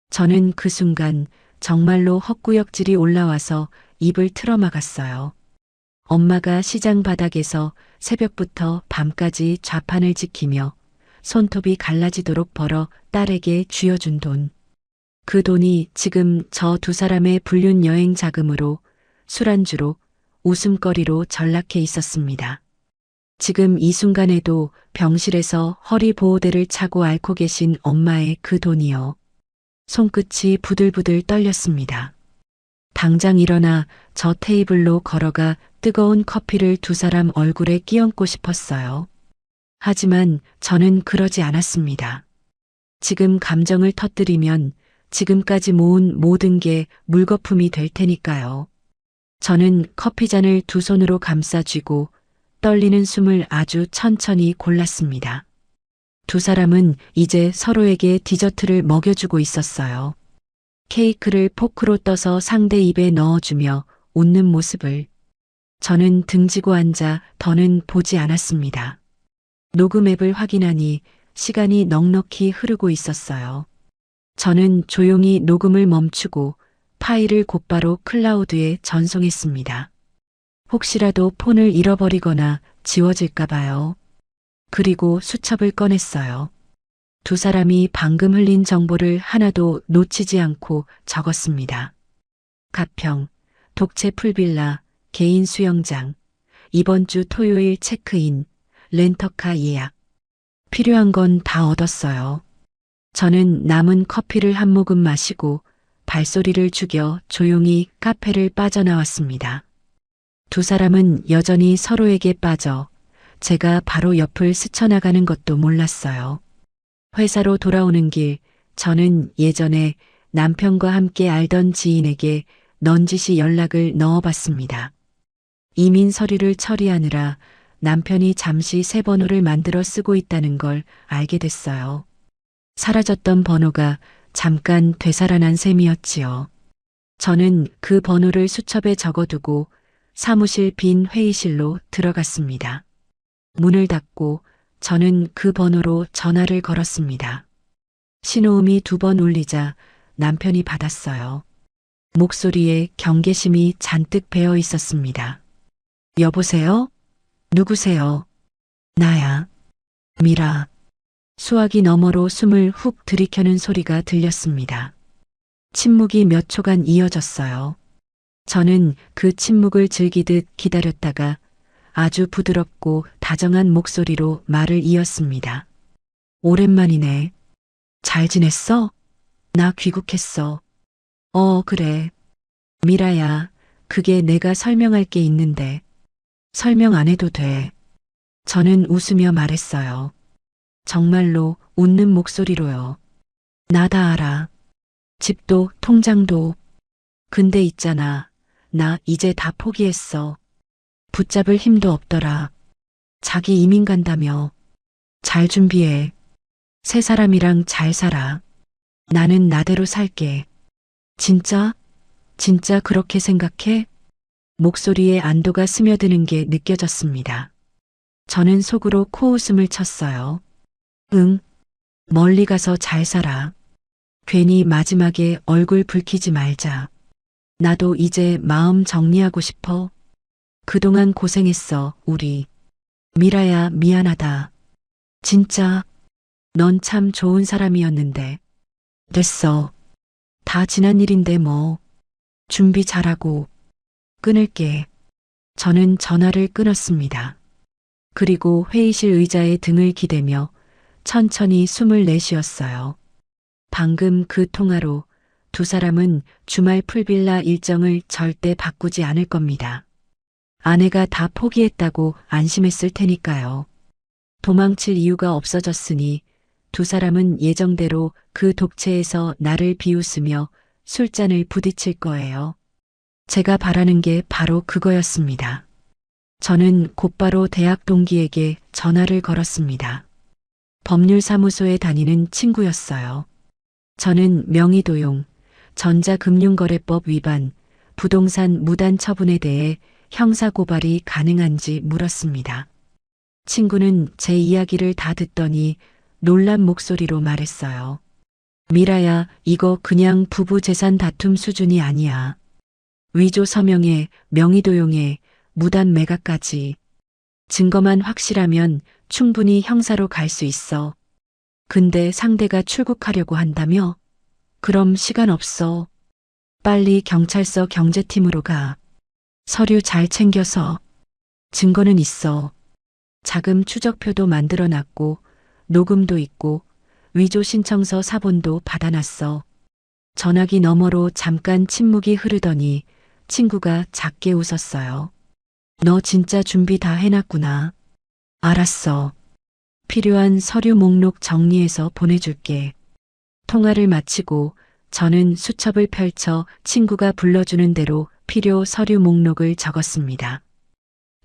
저는 그 순간 정말로 헛구역질이 올라와서 입을 틀어막았어요. 엄마가 시장 바닥에서 새벽부터 밤까지 좌판을 지키며 손톱이 갈라지도록 벌어 딸에게 쥐어준 돈. 그 돈이 지금 저 두 사람의 불륜 여행 자금으로 술안주로 웃음거리로 전락해 있었습니다. 지금 이 순간에도 병실에서 허리 보호대를 차고 앓고 계신 엄마의 그 돈이요. 손끝이 부들부들 떨렸습니다. 당장 일어나 저 테이블로 걸어가 뜨거운 커피를 두 사람 얼굴에 끼얹고 싶었어요. 하지만 저는 그러지 않았습니다. 지금 감정을 터뜨리면 지금까지 모은 모든 게 물거품이 될 테니까요. 저는 커피잔을 두 손으로 감싸 쥐고 떨리는 숨을 아주 천천히 골랐습니다. 두 사람은 이제 서로에게 디저트를 먹여주고 있었어요. 케이크를 포크로 떠서 상대 입에 넣어주며 웃는 모습을. 저는 등지고 앉아 더는 보지 않았습니다. 녹음 앱을 확인하니 시간이 넉넉히 흐르고 있었어요. 저는 조용히 녹음을 멈추고 파일을 곧바로 클라우드에 전송했습니다. 혹시라도 폰을 잃어버리거나 지워질까 봐요. 그리고 수첩을 꺼냈어요. 두 사람이 방금 흘린 정보를 하나도 놓치지 않고 적었습니다. 가평, 독채 풀빌라, 개인 수영장, 이번 주 토요일 체크인, 렌터카 예약. 필요한 건 다 얻었어요. 저는 남은 커피를 한 모금 마시고 발소리를 죽여 조용히 카페를 빠져나왔습니다. 두 사람은 여전히 서로에게 빠져 제가 바로 옆을 스쳐나가는 것도 몰랐어요. 회사로 돌아오는 길, 저는 예전에 남편과 함께 알던 지인에게 넌지시 연락을 넣어봤습니다. 이민 서류를 처리하느라 남편이 잠시 새 번호를 만들어 쓰고 있다는 걸 알게 됐어요. 사라졌던 번호가 잠깐 되살아난 셈이었지요. 저는 그 번호를 수첩에 적어두고 사무실 빈 회의실로 들어갔습니다. 문을 닫고 저는 그 번호로 전화를 걸었습니다. 신호음이 2번 울리자 남편이 받았어요. 목소리에 경계심이 잔뜩 배어 있었습니다. 여보세요? 누구세요? 나야. 미라. 수화기 너머로 숨을 훅 들이켜는 소리가 들렸습니다. 침묵이 몇 초간 이어졌어요. 저는 그 침묵을 즐기듯 기다렸다가 아주 부드럽고 다정한 목소리로 말을 이었습니다. 오랜만이네. 잘 지냈어? 나 귀국했어. 그래. 미라야, 그게 내가 설명할 게 있는데. 설명 안 해도 돼. 저는 웃으며 말했어요. 정말로 웃는 목소리로요. 나 다 알아. 집도 통장도. 근데 있잖아. 나 이제 다 포기했어. 붙잡을 힘도 없더라. 자기 이민 간다며. 잘 준비해. 새 사람이랑 잘 살아. 나는 나대로 살게. 진짜? 진짜 그렇게 생각해? 목소리에 안도가 스며드는 게 느껴졌습니다. 저는 속으로 코웃음을 쳤어요. 응. 멀리 가서 잘 살아. 괜히 마지막에 얼굴 붉히지 말자. 나도 이제 마음 정리하고 싶어. 그동안 고생했어, 우리. 미라야, 미안하다. 진짜, 넌 참 좋은 사람이었는데. 됐어. 다 지난 일인데 뭐. 준비 잘하고. 끊을게. 저는 전화를 끊었습니다. 그리고 회의실 의자에 등을 기대며 천천히 숨을 내쉬었어요. 방금 그 통화로 2사람은 주말 풀빌라 일정을 절대 바꾸지 않을 겁니다. 아내가 다 포기했다고 안심했을 테니까요. 도망칠 이유가 없어졌으니 2사람은 예정대로 그 독채에서 나를 비웃으며 술잔을 부딪힐 거예요. 제가 바라는 게 바로 그거였습니다. 저는 곧바로 대학 동기에게 전화를 걸었습니다. 법률사무소에 다니는 친구였어요. 저는 명의도용, 전자금융거래법 위반, 부동산 무단 처분에 대해 형사고발이 가능한지 물었습니다. 친구는 제 이야기를 다 듣더니 놀란 목소리로 말했어요. 미라야, 이거 그냥 부부 재산 다툼 수준이 아니야. 위조 서명에 명의도용에 무단 매각까지. 증거만 확실하면 충분히 형사로 갈 수 있어. 근데 상대가 출국하려고 한다며? 그럼 시간 없어. 빨리 경찰서 경제팀으로 가. 서류 잘 챙겨서. 증거는 있어. 자금 추적표도 만들어놨고 녹음도 있고 위조 신청서 사본도 받아놨어. 전화기 너머로 잠깐 침묵이 흐르더니 친구가 작게 웃었어요. 너 진짜 준비 다 해놨구나. 알았어. 필요한 서류 목록 정리해서 보내줄게. 통화를 마치고 저는 수첩을 펼쳐 친구가 불러주는 대로 필요 서류 목록을 적었습니다.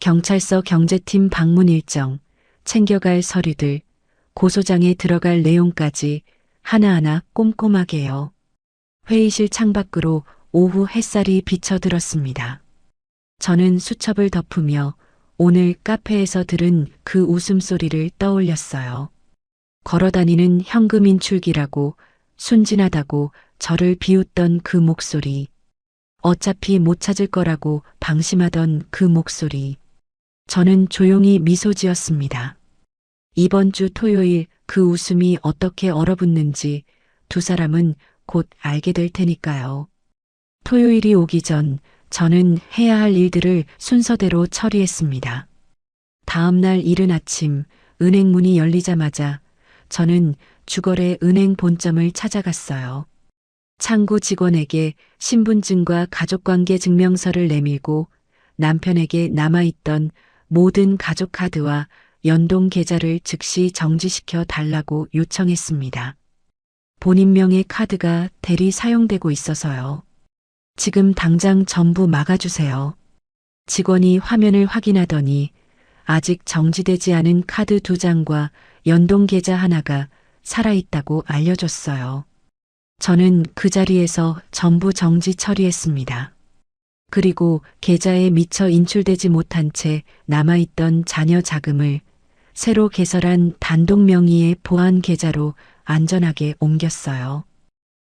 경찰서 경제팀 방문 일정, 챙겨갈 서류들, 고소장에 들어갈 내용까지 하나하나 꼼꼼하게요. 회의실 창밖으로 오후 햇살이 비쳐들었습니다. 저는 수첩을 덮으며 오늘 카페에서 들은 그 웃음소리를 떠올렸어요. 걸어다니는 현금 인출기라고 순진하다고 저를 비웃던 그 목소리. 어차피 못 찾을 거라고 방심하던 그 목소리. 저는 조용히 미소 지었습니다. 이번 주 토요일 그 웃음이 어떻게 얼어붙는지 2사람은 곧 알게 될 테니까요. 토요일이 오기 전 저는 해야 할 일들을 순서대로 처리했습니다. 다음 날 이른 아침 은행 문이 열리자마자 저는 주거래 은행 본점을 찾아갔어요. 창구 직원에게 신분증과 가족관계 증명서를 내밀고 남편에게 남아있던 모든 가족카드와 연동 계좌를 즉시 정지시켜 달라고 요청했습니다. 본인 명의 카드가 대리 사용되고 있어서요. 지금 당장 전부 막아주세요. 직원이 화면을 확인하더니 아직 정지되지 않은 카드 2장과 연동 계좌 하나가 살아있다고 알려줬어요. 저는 그 자리에서 전부 정지 처리했습니다. 그리고 계좌에 미처 인출되지 못한 채 남아있던 잔여 자금을 새로 개설한 단독 명의의 보안 계좌로 안전하게 옮겼어요.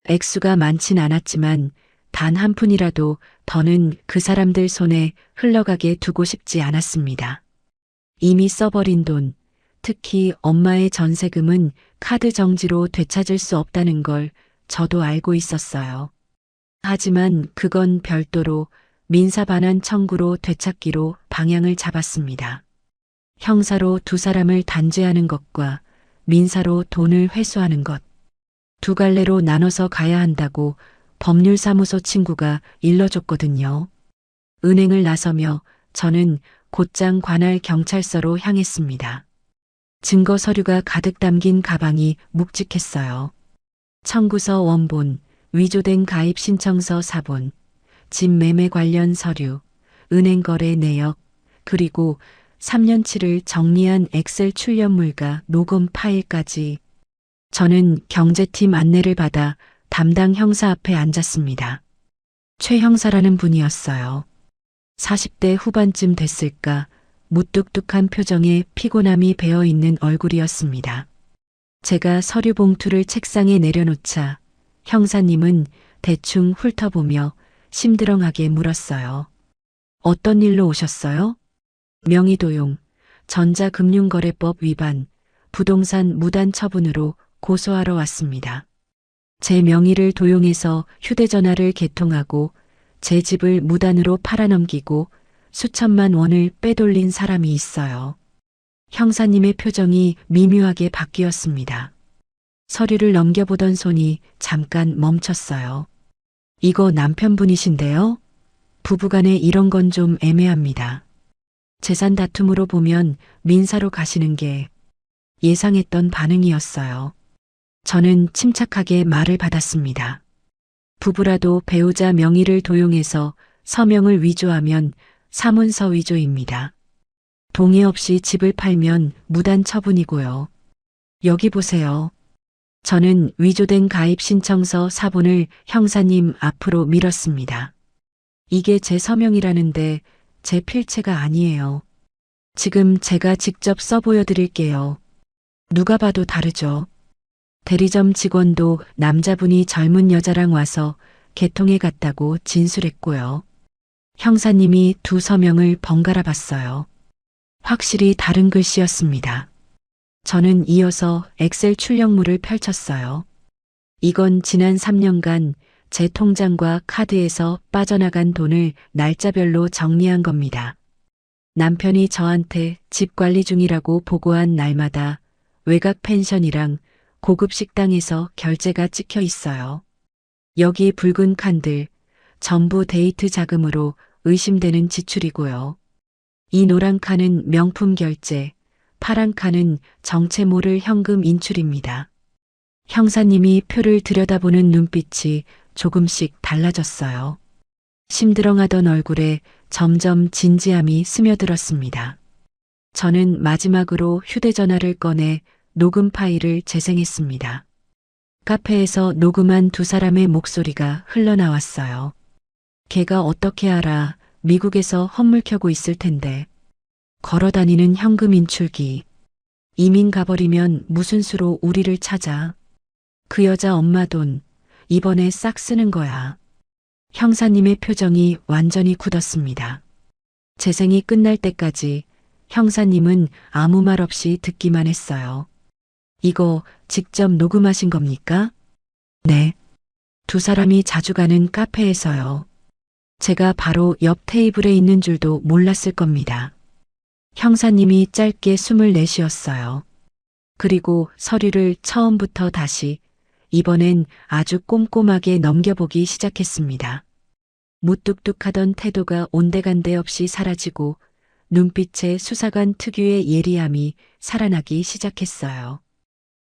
액수가 많진 않았지만 단 한 푼이라도 더는 그 사람들 손에 흘러가게 두고 싶지 않았습니다. 이미 써버린 돈, 특히 엄마의 전세금은 카드 정지로 되찾을 수 없다는 걸 저도 알고 있었어요. 하지만 그건 별도로 민사 반환 청구로 되찾기로 방향을 잡았습니다. 형사로 두 사람을 단죄하는 것과 민사로 돈을 회수하는 것. 두 갈래로 나눠서 가야 한다고 법률사무소 친구가 일러줬거든요. 은행을 나서며 저는 곧장 관할 경찰서로 향했습니다. 증거 서류가 가득 담긴 가방이 묵직했어요. 청구서 원본, 위조된 가입 신청서 사본, 집 매매 관련 서류, 은행 거래 내역, 그리고 3년치를 정리한 엑셀 출력물과 녹음 파일까지. 저는 경제팀 안내를 받아 담당 형사 앞에 앉았습니다. 최 형사라는 분이었어요. 40대 후반쯤 됐을까 무뚝뚝한 표정에 피곤함이 배어있는 얼굴이었습니다. 제가 서류 봉투를 책상에 내려놓자 형사님은 대충 훑어보며 심드렁하게 물었어요. 어떤 일로 오셨어요? 명의도용, 전자금융거래법 위반, 부동산 무단 처분으로 고소하러 왔습니다. 제 명의를 도용해서 휴대전화를 개통하고 제 집을 무단으로 팔아넘기고 수천만 원을 빼돌린 사람이 있어요. 형사님의 표정이 미묘하게 바뀌었습니다. 서류를 넘겨보던 손이 잠깐 멈췄어요. 이거 남편분이신데요? 부부간에 이런 건 좀 애매합니다. 재산 다툼으로 보면 민사로 가시는 게 예상했던 반응이었어요. 저는 침착하게 말을 받았습니다. 부부라도 배우자 명의를 도용해서 서명을 위조하면 사문서 위조입니다. 동의 없이 집을 팔면 무단 처분이고요. 여기 보세요. 저는 위조된 가입 신청서 사본을 형사님 앞으로 밀었습니다. 이게 제 서명이라는데 제 필체가 아니에요. 지금 제가 직접 써보여 드릴게요. 누가 봐도 다르죠. 대리점 직원도 남자분이 젊은 여자랑 와서 개통해 갔다고 진술했고요. 형사님이 두 서명을 번갈아 봤어요. 확실히 다른 글씨였습니다. 저는 이어서 엑셀 출력물을 펼쳤어요. 이건 지난 3년간 제 통장과 카드에서 빠져나간 돈을 날짜별로 정리한 겁니다. 남편이 저한테 집 관리 중이라고 보고한 날마다 외곽 펜션이랑 고급 식당에서 결제가 찍혀 있어요. 여기 붉은 칸들 전부 데이트 자금으로 의심되는 지출이고요. 이 노란 칸은 명품 결제, 파란 칸은 정체 모를 현금 인출입니다. 형사님이 표를 들여다보는 눈빛이 조금씩 달라졌어요. 심드렁하던 얼굴에 점점 진지함이 스며들었습니다. 저는 마지막으로 휴대전화를 꺼내 녹음 파일을 재생했습니다. 카페에서 녹음한 두 사람의 목소리가 흘러나왔어요. 걔가 어떻게 알아? 미국에서 헛물 켜고 있을 텐데. 걸어다니는 현금 인출기. 이민 가버리면 무슨 수로 우리를 찾아? 그 여자 엄마 돈 이번에 싹 쓰는 거야. 형사님의 표정이 완전히 굳었습니다. 재생이 끝날 때까지 형사님은 아무 말 없이 듣기만 했어요. 이거 직접 녹음하신 겁니까? 네. 두 사람이 자주 가는 카페에서요. 제가 바로 옆 테이블에 있는 줄도 몰랐을 겁니다. 형사님이 짧게 숨을 내쉬었어요. 그리고 서류를 처음부터 다시 이번엔 아주 꼼꼼하게 넘겨보기 시작했습니다. 무뚝뚝하던 태도가 온데간데 없이 사라지고 눈빛에 수사관 특유의 예리함이 살아나기 시작했어요.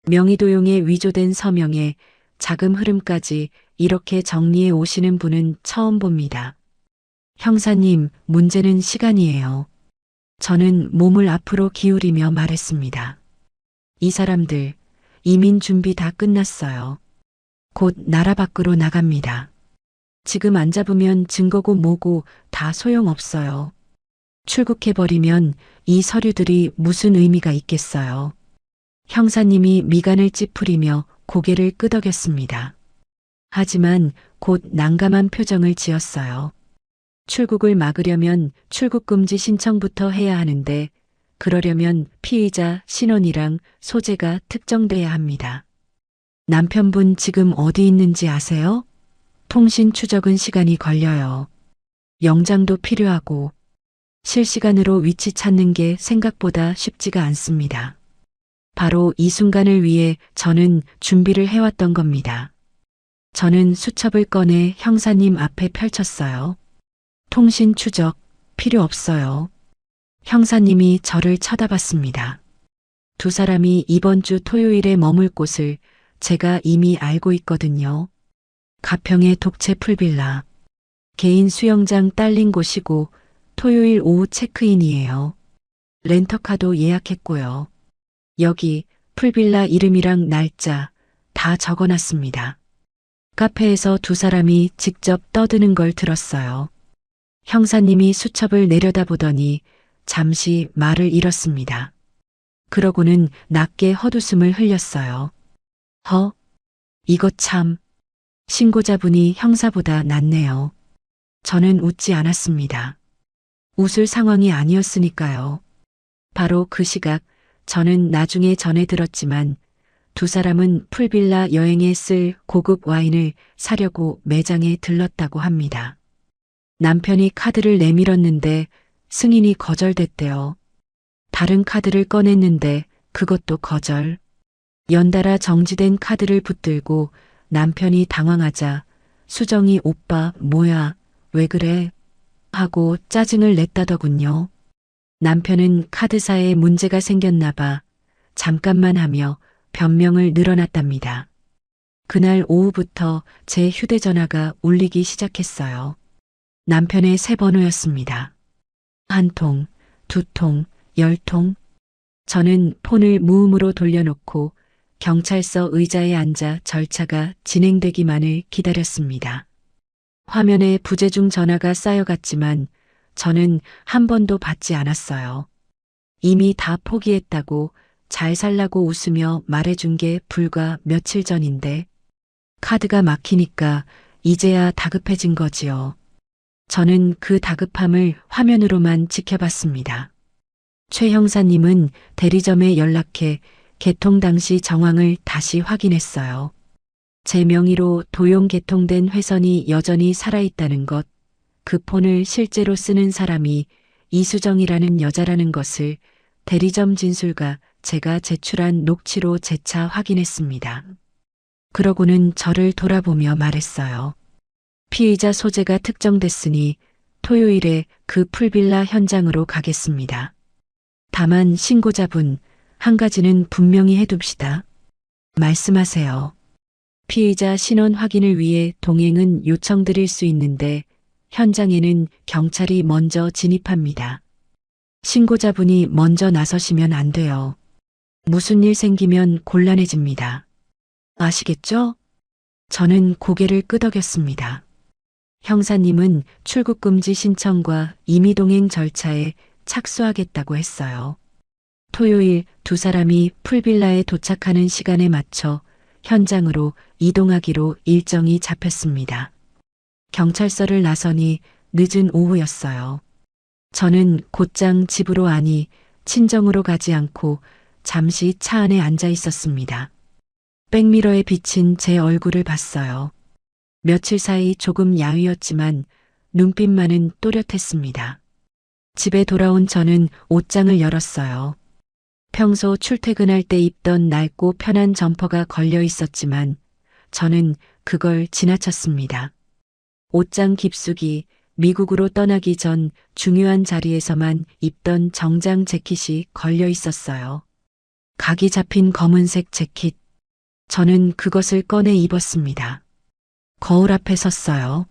명의도용에 위조된 서명에 자금 흐름까지 이렇게 정리해 오시는 분은 처음 봅니다. 형사님, 문제는 시간이에요. 저는 몸을 앞으로 기울이며 말했습니다. 이 사람들, 이민 준비 다 끝났어요. 곧 나라 밖으로 나갑니다. 지금 안 잡으면 증거고 뭐고 다 소용없어요. 출국해버리면 이 서류들이 무슨 의미가 있겠어요. 형사님이 미간을 찌푸리며 고개를 끄덕였습니다. 하지만 곧 난감한 표정을 지었어요. 출국을 막으려면 출국금지 신청부터 해야 하는데 그러려면 피의자 신원이랑 소재가 특정돼야 합니다. 남편분 지금 어디 있는지 아세요? 통신 추적은 시간이 걸려요. 영장도 필요하고 실시간으로 위치 찾는 게 생각보다 쉽지가 않습니다. 바로 이 순간을 위해 저는 준비를 해왔던 겁니다. 저는 수첩을 꺼내 형사님 앞에 펼쳤어요. 통신 추적 필요 없어요. 형사님이 저를 쳐다봤습니다. 두 사람이 이번 주 토요일에 머물 곳을 제가 이미 알고 있거든요. 가평의 독채 풀빌라. 개인 수영장 딸린 곳이고 토요일 오후 체크인이에요. 렌터카도 예약했고요. 여기 풀빌라 이름이랑 날짜 다 적어놨습니다. 카페에서 두 사람이 직접 떠드는 걸 들었어요. 형사님이 수첩을 내려다보더니 잠시 말을 잃었습니다. 그러고는 낮게 헛웃음을 흘렸어요. 이거 참. 신고자분이 형사보다 낫네요. 저는 웃지 않았습니다. 웃을 상황이 아니었으니까요. 바로 그 시각 저는 나중에 전해 들었지만 두 사람은 풀빌라 여행에 쓸 고급 와인을 사려고 매장에 들렀다고 합니다. 남편이 카드를 내밀었는데 승인이 거절됐대요. 다른 카드를 꺼냈는데 그것도 거절. 연달아 정지된 카드를 붙들고 남편이 당황하자 수정이 오빠 뭐야 왜 그래 하고 짜증을 냈다더군요. 남편은 카드사에 문제가 생겼나 봐 잠깐만 하며 변명을 늘어놨답니다. 그날 오후부터 제 휴대전화가 울리기 시작했어요. 남편의 새 번호였습니다. 한 통, 두 통, 10통. 저는 폰을 무음으로 돌려놓고 경찰서 의자에 앉아 절차가 진행되기만을 기다렸습니다. 화면에 부재중 전화가 쌓여갔지만 저는 한 번도 받지 않았어요. 이미 다 포기했다고 잘 살라고 웃으며 말해준 게 불과 며칠 전인데 카드가 막히니까 이제야 다급해진 거지요. 저는 그 다급함을 화면으로만 지켜봤습니다. 최 형사님은 대리점에 연락해 개통 당시 정황을 다시 확인했어요. 제 명의로 도용 개통된 회선이 여전히 살아있다는 것, 그 폰을 실제로 쓰는 사람이 이수정이라는 여자라는 것을 대리점 진술과 제가 제출한 녹취로 재차 확인했습니다. 그러고는 저를 돌아보며 말했어요. 피의자 소재가 특정됐으니 토요일에 그 풀빌라 현장으로 가겠습니다. 다만 신고자분, 한 가지는 분명히 해둡시다. 말씀하세요. 피의자 신원 확인을 위해 동행은 요청드릴 수 있는데 현장에는 경찰이 먼저 진입합니다. 신고자분이 먼저 나서시면 안 돼요. 무슨 일 생기면 곤란해집니다. 아시겠죠? 저는 고개를 끄덕였습니다. 형사님은 출국금지 신청과 임의동행 절차에 착수하겠다고 했어요. 토요일 두 사람이 풀빌라에 도착하는 시간에 맞춰 현장으로 이동하기로 일정이 잡혔습니다. 경찰서를 나서니 늦은 오후였어요. 저는 곧장 집으로 아니 친정으로 가지 않고 잠시 차 안에 앉아 있었습니다. 백미러에 비친 제 얼굴을 봤어요. 며칠 사이 조금 야위었지만 눈빛만은 또렷했습니다. 집에 돌아온 저는 옷장을 열었어요. 평소 출퇴근할 때 입던 낡고 편한 점퍼가 걸려 있었지만 저는 그걸 지나쳤습니다. 옷장 깊숙이 미국으로 떠나기 전 중요한 자리에서만 입던 정장 재킷이 걸려 있었어요. 각이 잡힌 검은색 재킷. 저는 그것을 꺼내 입었습니다. 거울 앞에 섰어요.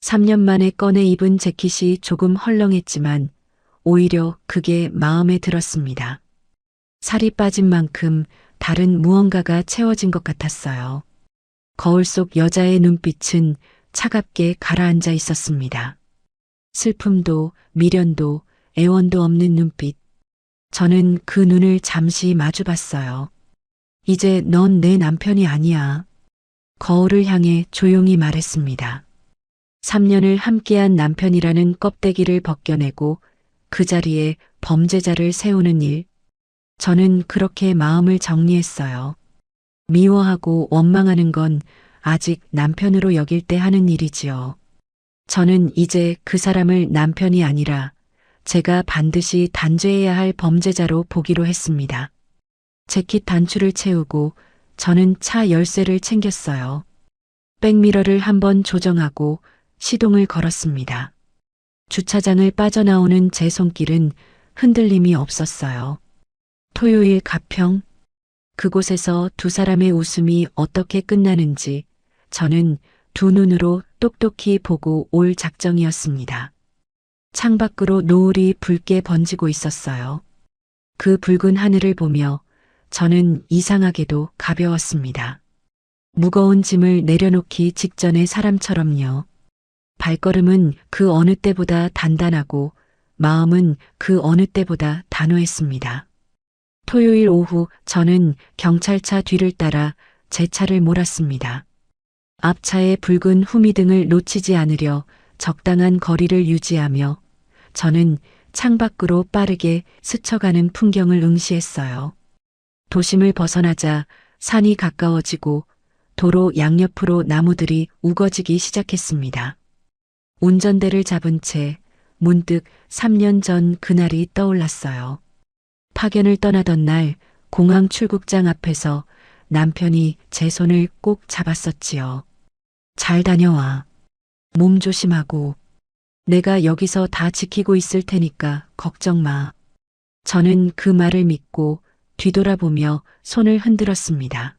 3년 만에 꺼내 입은 재킷이 조금 헐렁했지만 오히려 그게 마음에 들었습니다. 살이 빠진 만큼 다른 무언가가 채워진 것 같았어요. 거울 속 여자의 눈빛은 차갑게 가라앉아 있었습니다. 슬픔도 미련도 애원도 없는 눈빛. 저는 그 눈을 잠시 마주봤어요. 이제 넌 내 남편이 아니야. 거울을 향해 조용히 말했습니다. 3년을 함께한 남편이라는 껍데기를 벗겨내고 그 자리에 범죄자를 세우는 일. 저는 그렇게 마음을 정리했어요. 미워하고 원망하는 건 아직 남편으로 여길 때 하는 일이지요. 저는 이제 그 사람을 남편이 아니라 제가 반드시 단죄해야 할 범죄자로 보기로 했습니다. 재킷 단추를 채우고 저는 차 열쇠를 챙겼어요. 백미러를 한번 조정하고 시동을 걸었습니다. 주차장을 빠져나오는 제 손길은 흔들림이 없었어요. 토요일 가평. 그곳에서 두 사람의 웃음이 어떻게 끝나는지 저는 두 눈으로 똑똑히 보고 올 작정이었습니다. 창밖으로 노을이 붉게 번지고 있었어요. 그 붉은 하늘을 보며 저는 이상하게도 가벼웠습니다. 무거운 짐을 내려놓기 직전의 사람처럼요. 발걸음은 그 어느 때보다 단단하고 마음은 그 어느 때보다 단호했습니다. 토요일 오후 저는 경찰차 뒤를 따라 제 차를 몰았습니다. 앞차의 붉은 후미등을 놓치지 않으려 적당한 거리를 유지하며 저는 창밖으로 빠르게 스쳐가는 풍경을 응시했어요. 도심을 벗어나자 산이 가까워지고 도로 양옆으로 나무들이 우거지기 시작했습니다. 운전대를 잡은 채 문득 3년 전 그날이 떠올랐어요. 파견을 떠나던 날 공항 출국장 앞에서 남편이 제 손을 꼭 잡았었지요. 잘 다녀와. 몸 조심하고. 내가 여기서 다 지키고 있을 테니까 걱정 마. 저는 그 말을 믿고 뒤돌아보며 손을 흔들었습니다.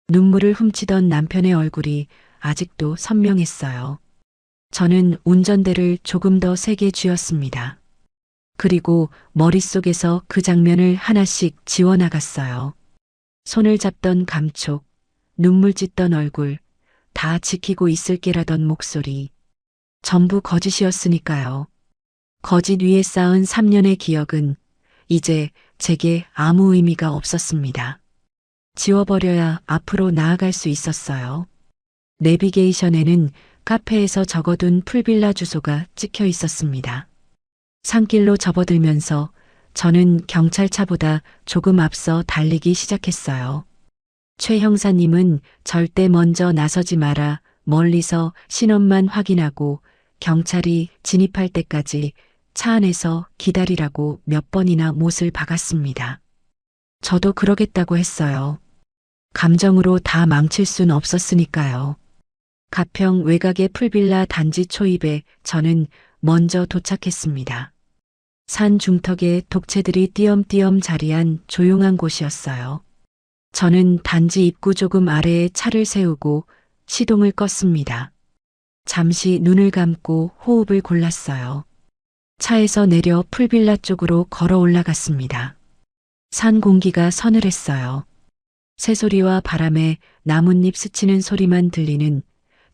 눈물을 훔치던 남편의 얼굴이 아직도 선명했어요. 저는 운전대를 조금 더 세게 쥐었습니다. 그리고 머릿속에서 그 장면을 하나씩 지워나갔어요. 손을 잡던 감촉, 눈물 찢던 얼굴, 다 지키고 있을게라던 목소리. 전부 거짓이었으니까요. 거짓 위에 쌓은 3년의 기억은 이제 제게 아무 의미가 없었습니다. 지워버려야 앞으로 나아갈 수 있었어요. 내비게이션에는 카페에서 적어둔 풀빌라 주소가 찍혀 있었습니다. 산길로 접어들면서 저는 경찰차보다 조금 앞서 달리기 시작했어요. 최 형사님은 절대 먼저 나서지 마라, 멀리서 신원만 확인하고 경찰이 진입할 때까지 차 안에서 기다리라고 몇 번이나 못을 박았습니다. 저도 그러겠다고 했어요. 감정으로 다 망칠 순 없었으니까요. 가평 외곽의 풀빌라 단지 초입에 저는 먼저 도착했습니다. 산 중턱에 독채들이 띄엄띄엄 자리한 조용한 곳이었어요. 저는 단지 입구 조금 아래에 차를 세우고 시동을 껐습니다. 잠시 눈을 감고 호흡을 골랐어요. 차에서 내려 풀빌라 쪽으로 걸어 올라갔습니다. 산 공기가 서늘했어요. 새소리와 바람에 나뭇잎 스치는 소리만 들리는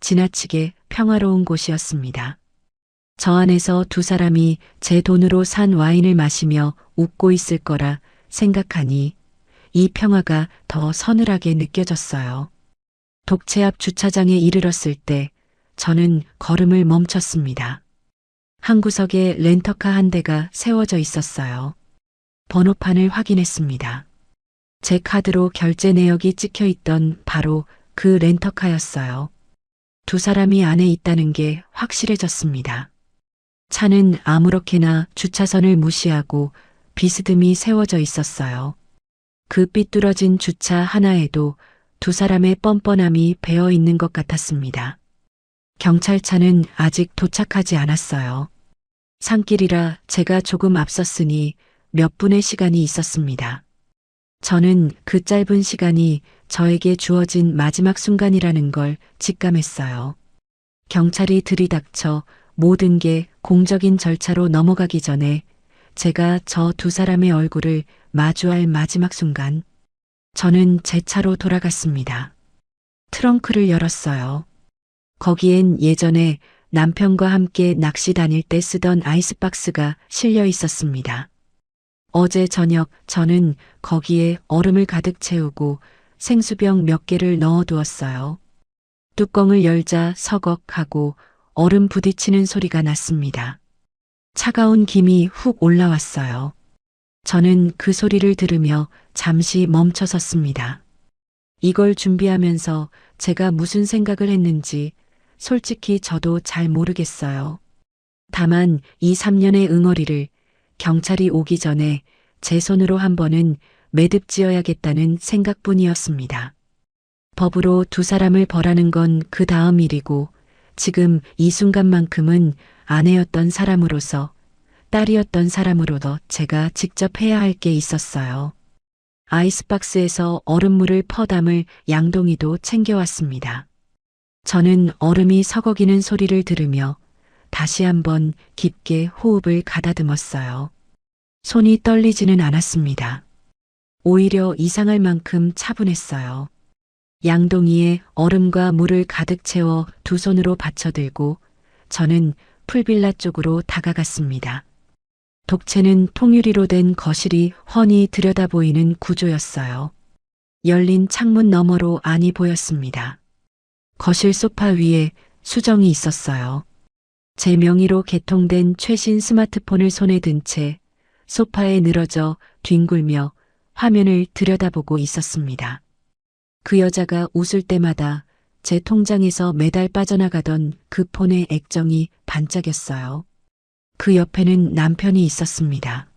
지나치게 평화로운 곳이었습니다. 저 안에서 두 사람이 제 돈으로 산 와인을 마시며 웃고 있을 거라 생각하니 이 평화가 더 서늘하게 느껴졌어요. 독채 앞 주차장에 이르렀을 때 저는 걸음을 멈췄습니다. 한 구석에 렌터카 한 대가 세워져 있었어요. 번호판을 확인했습니다. 제 카드로 결제 내역이 찍혀 있던 바로 그 렌터카였어요. 두 사람이 안에 있다는 게 확실해졌습니다. 차는 아무렇게나 주차선을 무시하고 비스듬히 세워져 있었어요. 그 삐뚤어진 주차 하나에도 두 사람의 뻔뻔함이 배어 있는 것 같았습니다. 경찰차는 아직 도착하지 않았어요. 산길이라 제가 조금 앞섰으니 몇 분의 시간이 있었습니다. 저는 그 짧은 시간이 저에게 주어진 마지막 순간이라는 걸 직감했어요. 경찰이 들이닥쳐 모든 게 공적인 절차로 넘어가기 전에 제가 저 두 사람의 얼굴을 마주할 마지막 순간, 저는 제 차로 돌아갔습니다. 트렁크를 열었어요. 거기엔 예전에 남편과 함께 낚시 다닐 때 쓰던 아이스박스가 실려 있었습니다. 어제 저녁 저는 거기에 얼음을 가득 채우고 생수병 몇 개를 넣어두었어요. 뚜껑을 열자 서걱하고 얼음 부딪히는 소리가 났습니다. 차가운 김이 훅 올라왔어요. 저는 그 소리를 들으며 잠시 멈춰 섰습니다. 이걸 준비하면서 제가 무슨 생각을 했는지 솔직히 저도 잘 모르겠어요. 다만 2, 3년의 응어리를 경찰이 오기 전에 제 손으로 한 번은 매듭지어야겠다는 생각뿐이었습니다. 법으로 두 사람을 벌하는 건 그 다음 일이고 지금 이 순간만큼은 아내였던 사람으로서 딸이었던 사람으로도 제가 직접 해야 할 게 있었어요. 아이스박스에서 얼음물을 퍼담을 양동이도 챙겨왔습니다. 저는 얼음이 서걱이는 소리를 들으며 다시 한번 깊게 호흡을 가다듬었어요. 손이 떨리지는 않았습니다. 오히려 이상할 만큼 차분했어요. 양동이에 얼음과 물을 가득 채워 두 손으로 받쳐들고 저는 풀빌라 쪽으로 다가갔습니다. 독채는 통유리로 된 거실이 훤히 들여다보이는 구조였어요. 열린 창문 너머로 안이 보였습니다. 거실 소파 위에 수정이 있었어요. 제 명의로 개통된 최신 스마트폰을 손에 든 채 소파에 늘어져 뒹굴며 화면을 들여다보고 있었습니다. 그 여자가 웃을 때마다 제 통장에서 매달 빠져나가던 그 폰의 액정이 반짝였어요. 그 옆에는 남편이 있었습니다.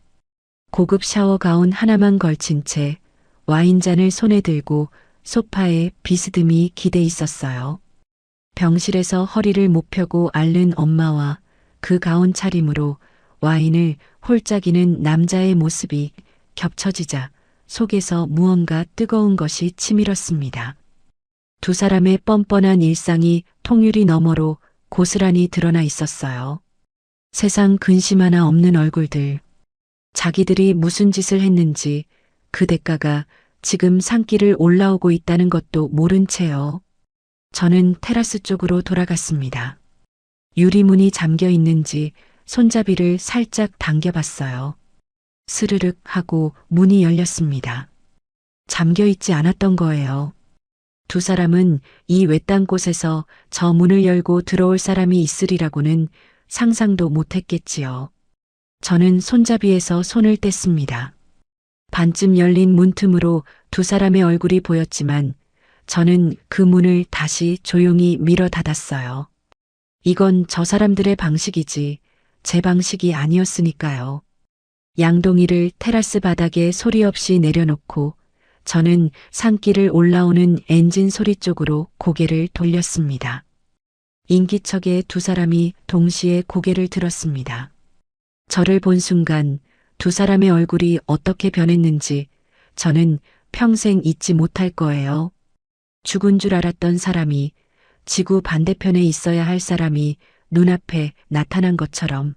고급 샤워 가운 하나만 걸친 채 와인잔을 손에 들고 소파에 비스듬히 기대 있었어요. 병실에서 허리를 못 펴고 앓는 엄마와 그 가운 차림으로 와인을 홀짝이는 남자의 모습이 겹쳐지자 속에서 무언가 뜨거운 것이 치밀었습니다. 두 사람의 뻔뻔한 일상이 통유리 너머로 고스란히 드러나 있었어요. 세상 근심 하나 없는 얼굴들. 자기들이 무슨 짓을 했는지 그 대가가 지금 산길을 올라오고 있다는 것도 모른 채요. 저는 테라스 쪽으로 돌아갔습니다. 유리문이 잠겨 있는지 손잡이를 살짝 당겨봤어요. 스르륵 하고 문이 열렸습니다. 잠겨 있지 않았던 거예요. 두 사람은 이 외딴 곳에서 저 문을 열고 들어올 사람이 있으리라고는 상상도 못했겠지요. 저는 손잡이에서 손을 뗐습니다. 반쯤 열린 문틈으로 두 사람의 얼굴이 보였지만 저는 그 문을 다시 조용히 밀어 닫았어요. 이건 저 사람들의 방식이지 제 방식이 아니었으니까요. 양동이를 테라스 바닥에 소리 없이 내려놓고 저는 산길을 올라오는 엔진 소리 쪽으로 고개를 돌렸습니다. 인기척에 두 사람이 동시에 고개를 들었습니다. 저를 본 순간 두 사람의 얼굴이 어떻게 변했는지 저는 평생 잊지 못할 거예요. 죽은 줄 알았던 사람이 지구 반대편에 있어야 할 사람이 눈앞에 나타난 것처럼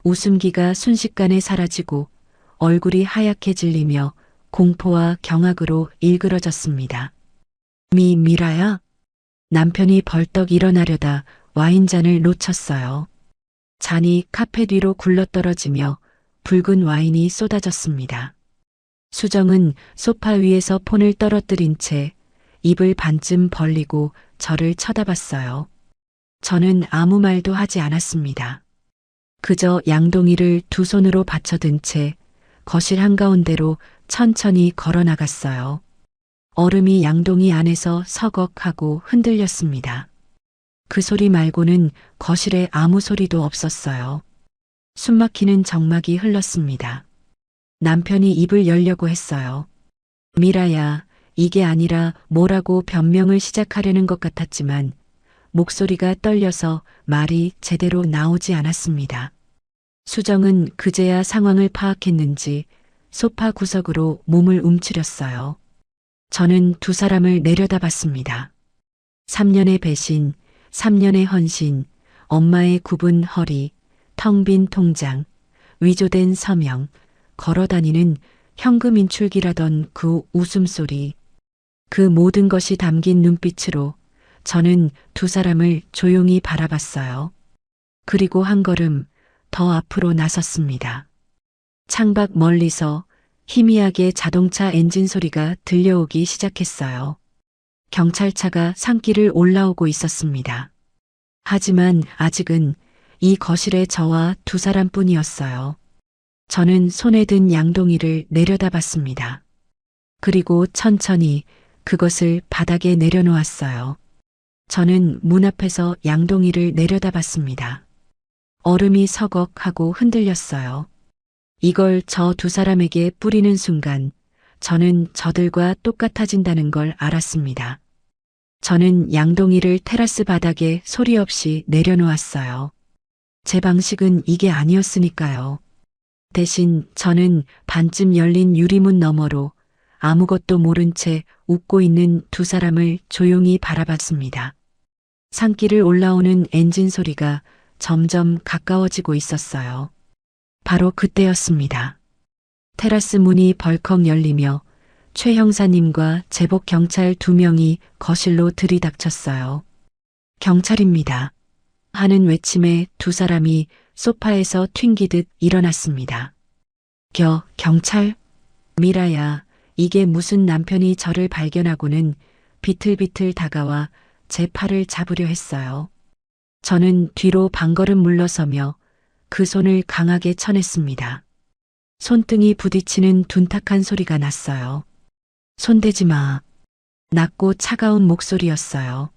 웃음기가 순식간에 사라지고 얼굴이 하얗게 질리며 공포와 경악으로 일그러졌습니다. 미라야? 남편이 벌떡 일어나려다 와인잔을 놓쳤어요. 잔이 카펫 위로 굴러떨어지며 붉은 와인이 쏟아졌습니다. 수정은 소파 위에서 폰을 떨어뜨린 채 입을 반쯤 벌리고 저를 쳐다봤어요. 저는 아무 말도 하지 않았습니다. 그저 양동이를 두 손으로 받쳐든 채 거실 한가운데로 천천히 걸어 나갔어요. 얼음이 양동이 안에서 서걱하고 흔들렸습니다. 그 소리 말고는 거실에 아무 소리도 없었어요. 숨막히는 정막이 흘렀습니다. 남편이 입을 열려고 했어요. 미라야, 이게 아니라 뭐라고 변명을 시작하려는 것 같았지만 목소리가 떨려서 말이 제대로 나오지 않았습니다. 수정은 그제야 상황을 파악했는지 소파 구석으로 몸을 움츠렸어요. 저는 두 사람을 내려다봤습니다. 3년의 배신, 3년의 헌신, 엄마의 굽은 허리, 텅 빈 통장, 위조된 서명, 걸어다니는 현금 인출기라던 그 웃음소리. 그 모든 것이 담긴 눈빛으로 저는 두 사람을 조용히 바라봤어요. 그리고 한 걸음 더 앞으로 나섰습니다. 창밖 멀리서 희미하게 자동차 엔진 소리가 들려오기 시작했어요. 경찰차가 산길을 올라오고 있었습니다. 하지만 아직은 이 거실에 저와 두 사람뿐이었어요. 저는 손에 든 양동이를 내려다봤습니다. 그리고 천천히 그것을 바닥에 내려놓았어요. 저는 문 앞에서 양동이를 내려다봤습니다. 얼음이 서걱하고 흔들렸어요. 이걸 저 두 사람에게 뿌리는 순간 저는 저들과 똑같아진다는 걸 알았습니다. 저는 양동이를 테라스 바닥에 소리 없이 내려놓았어요. 제 방식은 이게 아니었으니까요. 대신 저는 반쯤 열린 유리문 너머로 아무것도 모른 채 웃고 있는 두 사람을 조용히 바라봤습니다. 산길을 올라오는 엔진 소리가 점점 가까워지고 있었어요. 바로 그때였습니다. 테라스 문이 벌컥 열리며 최 형사님과 제복 경찰 2명이 거실로 들이닥쳤어요. 경찰입니다. 하는 외침에 두 사람이 소파에서 튕기듯 일어났습니다. 경찰? 미라야, 이게 무슨 남편이 저를 발견하고는 비틀비틀 다가와 제 팔을 잡으려 했어요. 저는 뒤로 반걸음 물러서며 그 손을 강하게 쳐냈습니다. 손등이 부딪히는 둔탁한 소리가 났어요. 손대지 마. 낮고 차가운 목소리였어요.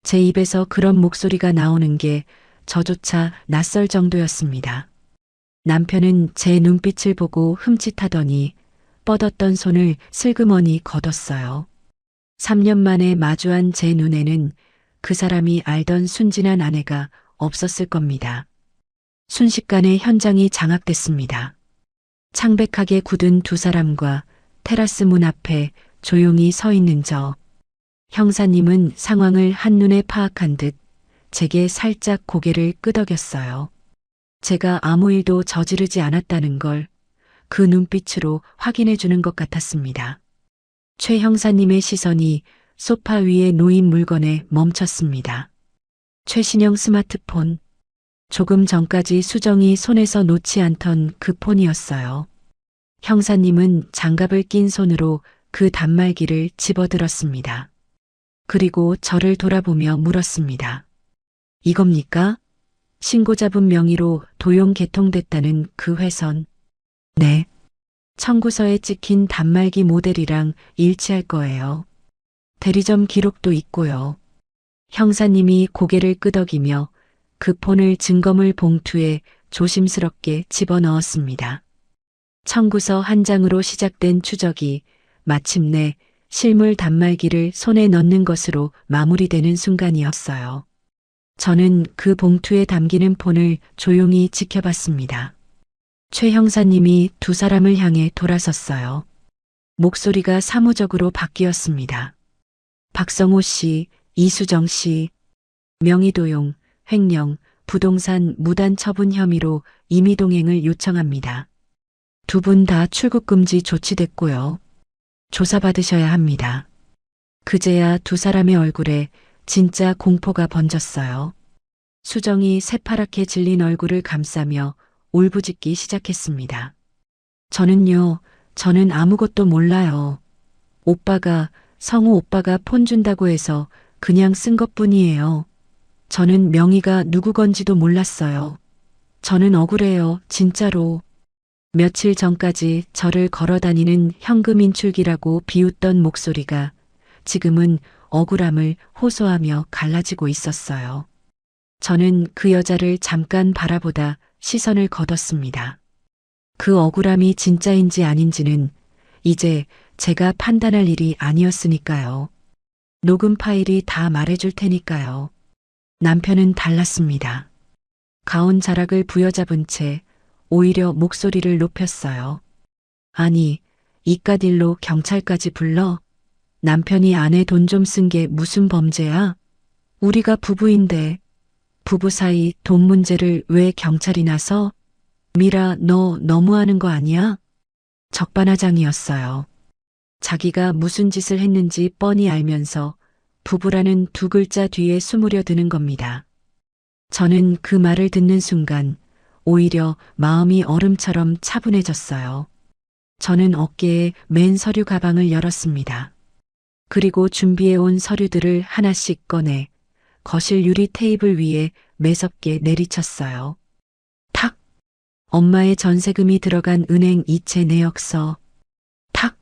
제 입에서 그런 목소리가 나오는 게 저조차 낯설 정도였습니다. 남편은 제 눈빛을 보고 흠칫하더니 뻗었던 손을 슬그머니 걷었어요. 3년 만에 마주한 제 눈에는 그 사람이 알던 순진한 아내가 없었을 겁니다. 순식간에 현장이 장악됐습니다. 창백하게 굳은 두 사람과 테라스 문 앞에 조용히 서 있는 저. 형사님은 상황을 한눈에 파악한 듯 제게 살짝 고개를 끄덕였어요. 제가 아무 일도 저지르지 않았다는 걸 그 눈빛으로 확인해 주는 것 같았습니다. 최 형사님의 시선이 소파 위에 놓인 물건에 멈췄습니다. 최신형 스마트폰. 조금 전까지 수정이 손에서 놓지 않던 그 폰이었어요. 형사님은 장갑을 낀 손으로 그 단말기를 집어들었습니다. 그리고 저를 돌아보며 물었습니다. 이겁니까? 신고 잡은 명의로 도용 개통됐다는 그 회선. 네. 청구서에 찍힌 단말기 모델이랑 일치할 거예요. 대리점 기록도 있고요. 형사님이 고개를 끄덕이며 그 폰을 증거물 봉투에 조심스럽게 집어넣었습니다. 청구서 한 장으로 시작된 추적이 마침내 실물 단말기를 손에 넣는 것으로 마무리되는 순간이었어요. 저는 그 봉투에 담기는 폰을 조용히 지켜봤습니다. 최 형사님이 두 사람을 향해 돌아섰어요. 목소리가 사무적으로 바뀌었습니다. 박성호 씨, 이수정 씨, 명의도용, 횡령, 부동산 무단 처분 혐의로 임의동행을 요청합니다. 두 분 다 출국금지 조치됐고요. 조사받으셔야 합니다. 그제야 두 사람의 얼굴에 진짜 공포가 번졌어요. 수정이 새파랗게 질린 얼굴을 감싸며 울부짖기 시작했습니다. 저는 아무것도 몰라요. 성우 오빠가 폰 준다고 해서 그냥 쓴 것뿐이에요. 저는 명의가 누구 건지도 몰랐어요. 저는 억울해요, 진짜로. 며칠 전까지 저를 걸어다니는 현금 인출기라고 비웃던 목소리가 지금은 억울함을 호소하며 갈라지고 있었어요. 저는 그 여자를 잠깐 바라보다 시선을 거뒀습니다. 그 억울함이 진짜인지 아닌지는 이제 제가 판단할 일이 아니었으니까요. 녹음 파일이 다 말해줄 테니까요. 남편은 달랐습니다. 가온 자락을 부여잡은 채 오히려 목소리를 높였어요. 아니, 이깟 일로 경찰까지 불러? 남편이 아내 돈 좀 쓴 게 무슨 범죄야? 우리가 부부인데 부부 사이 돈 문제를 왜 경찰이 나서? 미라, 너 너무하는 거 아니야? 적반하장이었어요. 자기가 무슨 짓을 했는지 뻔히 알면서 부부라는 두 글자 뒤에 숨으려 드는 겁니다. 저는 그 말을 듣는 순간 오히려 마음이 얼음처럼 차분해졌어요. 저는 어깨에 맨 서류 가방을 열었습니다. 그리고 준비해온 서류들을 하나씩 꺼내 거실 유리 테이블 위에 매섭게 내리쳤어요. 탁! 엄마의 전세금이 들어간 은행 이체 내역서. 탁!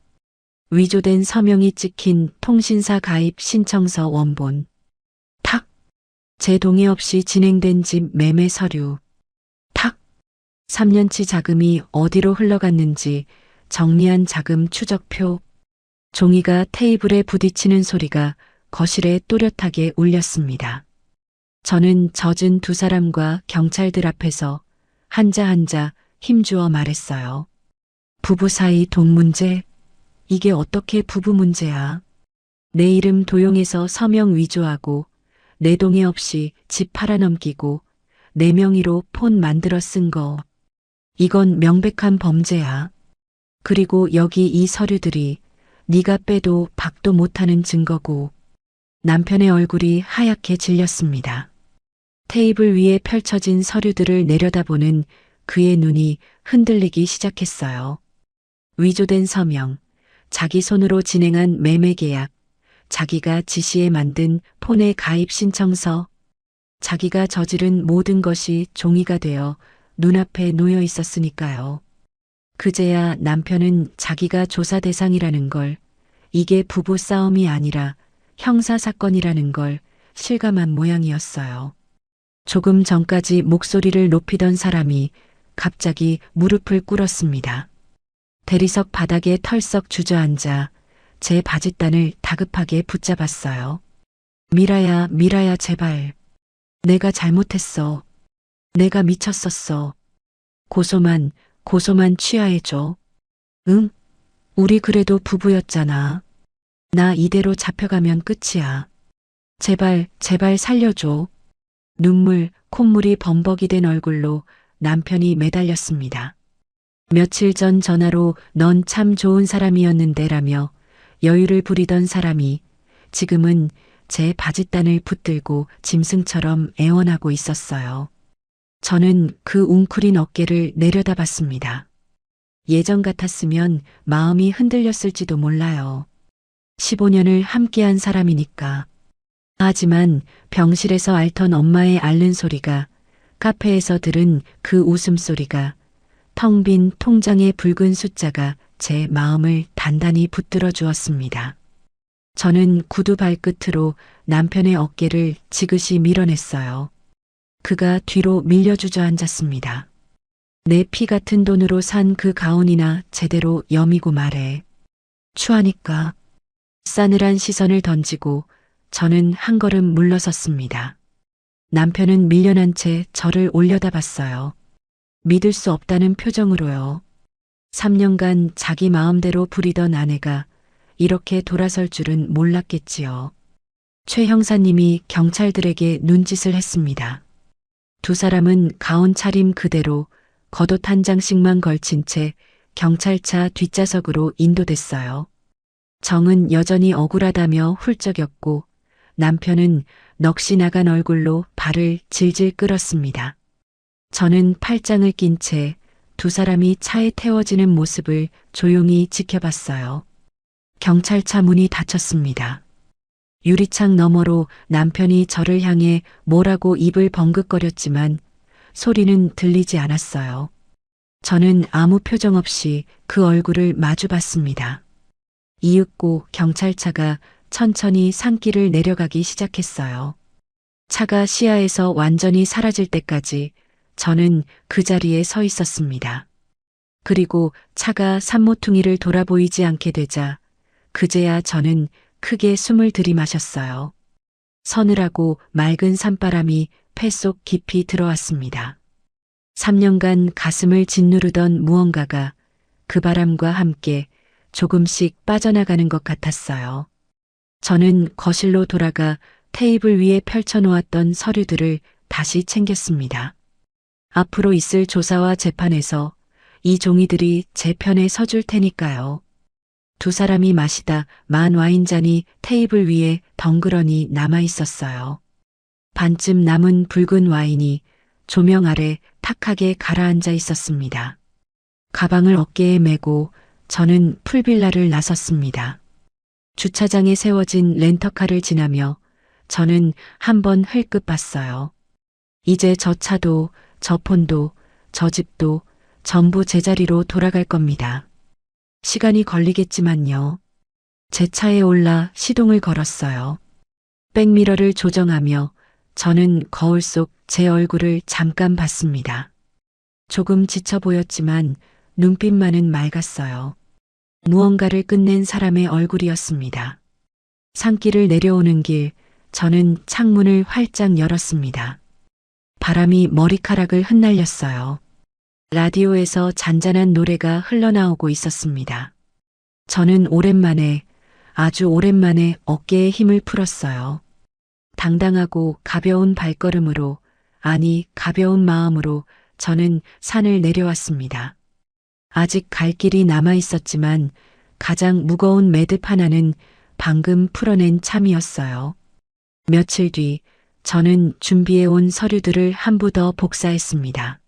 위조된 서명이 찍힌 통신사 가입 신청서 원본. 탁! 제 동의 없이 진행된 집 매매 서류. 탁! 3년치 자금이 어디로 흘러갔는지 정리한 자금 추적표. 종이가 테이블에 부딪히는 소리가 거실에 또렷하게 울렸습니다. 저는 젖은 두 사람과 경찰들 앞에서 한자 한자 힘주어 말했어요. 부부 사이 돈 문제? 이게 어떻게 부부 문제야? 내 이름 도용해서 서명 위조하고 내 동의 없이 집 팔아넘기고 내 명의로 폰 만들어 쓴 거. 이건 명백한 범죄야. 그리고 여기 이 서류들이 네가 빼도 박도 못하는 증거고. 남편의 얼굴이 하얗게 질렸습니다. 테이블 위에 펼쳐진 서류들을 내려다보는 그의 눈이 흔들리기 시작했어요. 위조된 서명, 자기 손으로 진행한 매매 계약, 자기가 지시해 만든 폰의 가입 신청서, 자기가 저지른 모든 것이 종이가 되어 눈앞에 놓여 있었으니까요. 그제야 남편은 자기가 조사 대상이라는 걸, 이게 부부 싸움이 아니라 형사사건이라는 걸 실감한 모양이었어요. 조금 전까지 목소리를 높이던 사람이 갑자기 무릎을 꿇었습니다. 대리석 바닥에 털썩 주저앉아 제 바짓단을 다급하게 붙잡았어요. 미라야, 미라야, 제발. 내가 잘못했어. 내가 미쳤었어. 고소만 취하해줘. 응? 우리 그래도 부부였잖아. 나 이대로 잡혀가면 끝이야. 제발 살려줘. 눈물, 콧물이 범벅이 된 얼굴로 남편이 매달렸습니다. 며칠 전 전화로 넌 참 좋은 사람이었는데라며 여유를 부리던 사람이 지금은 제 바짓단을 붙들고 짐승처럼 애원하고 있었어요. 저는 그 웅크린 어깨를 내려다봤습니다. 예전 같았으면 마음이 흔들렸을지도 몰라요. 15년을 함께한 사람이니까. 하지만 병실에서 앓던 엄마의 앓는 소리가, 카페에서 들은 그 웃음소리가, 텅 빈 통장의 붉은 숫자가 제 마음을 단단히 붙들어 주었습니다. 저는 구두 발끝으로 남편의 어깨를 지그시 밀어냈어요. 그가 뒤로 밀려 주저앉았습니다. 내 피 같은 돈으로 산 그 가온이나 제대로 여미고 말해. 추하니까. 싸늘한 시선을 던지고 저는 한 걸음 물러섰습니다. 남편은 밀려난 채 저를 올려다봤어요. 믿을 수 없다는 표정으로요. 3년간 자기 마음대로 부리던 아내가 이렇게 돌아설 줄은 몰랐겠지요. 최 형사님이 경찰들에게 눈짓을 했습니다. 두 사람은 가온 차림 그대로 겉옷 한 장씩만 걸친 채 경찰차 뒷좌석으로 인도됐어요. 정은 여전히 억울하다며 훌쩍였고 남편은 넋이 나간 얼굴로 발을 질질 끌었습니다. 저는 팔짱을 낀 채 두 사람이 차에 태워지는 모습을 조용히 지켜봤어요. 경찰차 문이 닫혔습니다. 유리창 너머로 남편이 저를 향해 뭐라고 입을 번긋거렸지만 소리는 들리지 않았어요. 저는 아무 표정 없이 그 얼굴을 마주봤습니다. 이윽고 경찰차가 천천히 산길을 내려가기 시작했어요. 차가 시야에서 완전히 사라질 때까지 저는 그 자리에 서 있었습니다. 그리고 차가 산모퉁이를 돌아보이지 않게 되자 그제야 저는 크게 숨을 들이마셨어요. 서늘하고 맑은 산바람이 폐 속 깊이 들어왔습니다. 3년간 가슴을 짓누르던 무언가가 그 바람과 함께 조금씩 빠져나가는 것 같았어요. 저는 거실로 돌아가 테이블 위에 펼쳐놓았던 서류들을 다시 챙겼습니다. 앞으로 있을 조사와 재판에서 이 종이들이 제 편에 서줄 테니까요. 두 사람이 마시다 만 와인잔이 테이블 위에 덩그러니 남아 있었어요. 반쯤 남은 붉은 와인이 조명 아래 탁하게 가라앉아 있었습니다. 가방을 어깨에 메고 저는 풀빌라를 나섰습니다. 주차장에 세워진 렌터카를 지나며 저는 한번 흘끗 봤어요. 이제 저 차도, 저 폰도, 저 집도 전부 제자리로 돌아갈 겁니다. 시간이 걸리겠지만요. 제 차에 올라 시동을 걸었어요. 백미러를 조정하며 저는 거울 속 제 얼굴을 잠깐 봤습니다. 조금 지쳐 보였지만 눈빛만은 맑았어요. 무언가를 끝낸 사람의 얼굴이었습니다. 산길을 내려오는 길, 저는 창문을 활짝 열었습니다. 바람이 머리카락을 흩날렸어요. 라디오에서 잔잔한 노래가 흘러나오고 있었습니다. 저는 오랜만에, 아주 오랜만에 어깨에 힘을 풀었어요. 당당하고 가벼운 발걸음으로, 아니 가벼운 마음으로 저는 산을 내려왔습니다. 아직 갈 길이 남아 있었지만 가장 무거운 매듭 하나는 방금 풀어낸 참이었어요. 며칠 뒤 저는 준비해온 서류들을 한 부 더 복사했습니다.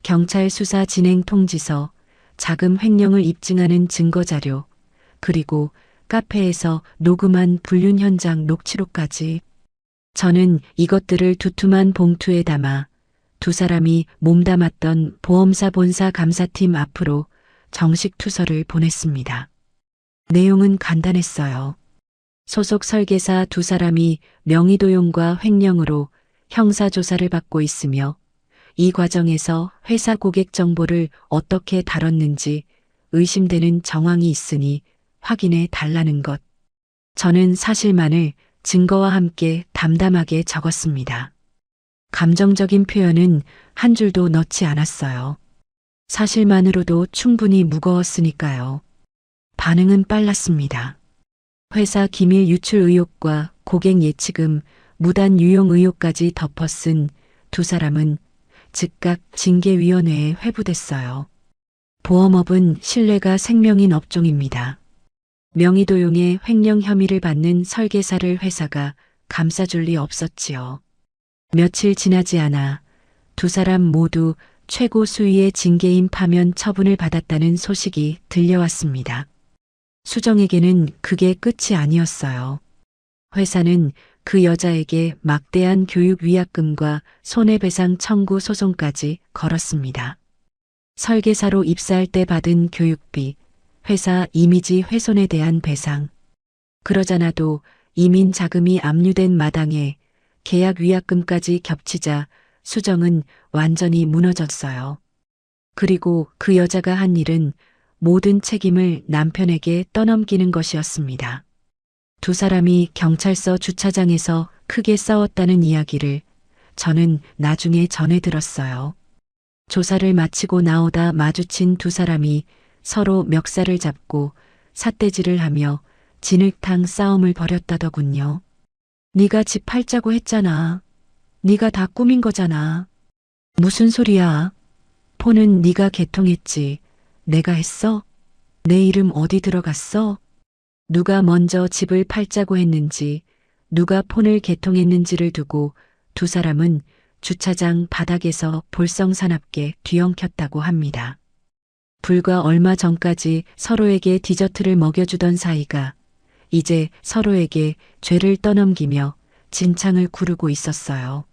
경찰 수사 진행 통지서, 자금 횡령을 입증하는 증거자료, 그리고 카페에서 녹음한 불륜 현장 녹취록까지. 저는 이것들을 두툼한 봉투에 담아 두 사람이 몸담았던 보험사 본사 감사팀 앞으로 정식 투서를 보냈습니다. 내용은 간단했어요. 소속 설계사 두 사람이 명의도용과 횡령으로 형사조사를 받고 있으며 이 과정에서 회사 고객 정보를 어떻게 다뤘는지 의심되는 정황이 있으니 확인해 달라는 것. 저는 사실만을 증거와 함께 담담하게 적었습니다. 감정적인 표현은 한 줄도 넣지 않았어요. 사실만으로도 충분히 무거웠으니까요. 반응은 빨랐습니다. 회사 기밀 유출 의혹과 고객 예치금, 무단 유용 의혹까지 덮어 쓴 두 사람은 즉각 징계위원회에 회부됐어요. 보험업은 신뢰가 생명인 업종입니다. 명의도용의 횡령 혐의를 받는 설계사를 회사가 감싸줄 리 없었지요. 며칠 지나지 않아 두 사람 모두 최고 수위의 징계인 파면 처분을 받았다는 소식이 들려왔습니다. 수정에게는 그게 끝이 아니었어요. 회사는 그 여자에게 막대한 교육 위약금과 손해배상 청구 소송까지 걸었습니다. 설계사로 입사할 때 받은 교육비, 회사 이미지 훼손에 대한 배상. 그러잖아도 이민 자금이 압류된 마당에 계약 위약금까지 겹치자 수정은 완전히 무너졌어요. 그리고 그 여자가 한 일은 모든 책임을 남편에게 떠넘기는 것이었습니다. 두 사람이 경찰서 주차장에서 크게 싸웠다는 이야기를 저는 나중에 전해 들었어요. 조사를 마치고 나오다 마주친 두 사람이 서로 멱살을 잡고 삿대질을 하며 진흙탕 싸움을 벌였다더군요. 네가 집 팔자고 했잖아. 네가 다 꾸민 거잖아. 무슨 소리야. 폰은 네가 개통했지. 내가 했어? 내 이름 어디 들어갔어? 누가 먼저 집을 팔자고 했는지, 누가 폰을 개통했는지를 두고 두 사람은 주차장 바닥에서 볼썽사납게 뒤엉켰다고 합니다. 불과 얼마 전까지 서로에게 디저트를 먹여주던 사이가 이제 서로에게 죄를 떠넘기며 진창을 구르고 있었어요.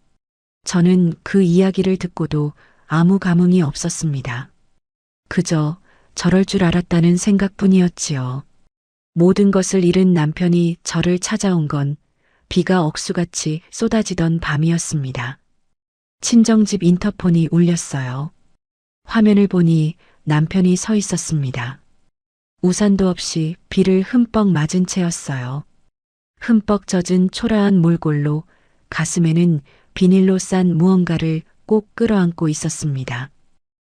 저는 그 이야기를 듣고도 아무 감흥이 없었습니다. 그저 저럴 줄 알았다는 생각뿐이었지요. 모든 것을 잃은 남편이 저를 찾아온 건 비가 억수같이 쏟아지던 밤이었습니다. 친정집 인터폰이 울렸어요. 화면을 보니 남편이 서 있었습니다. 우산도 없이 비를 흠뻑 맞은 채였어요. 흠뻑 젖은 초라한 몰골로 가슴에는 비닐로 싼 무언가를 꼭 끌어안고 있었습니다.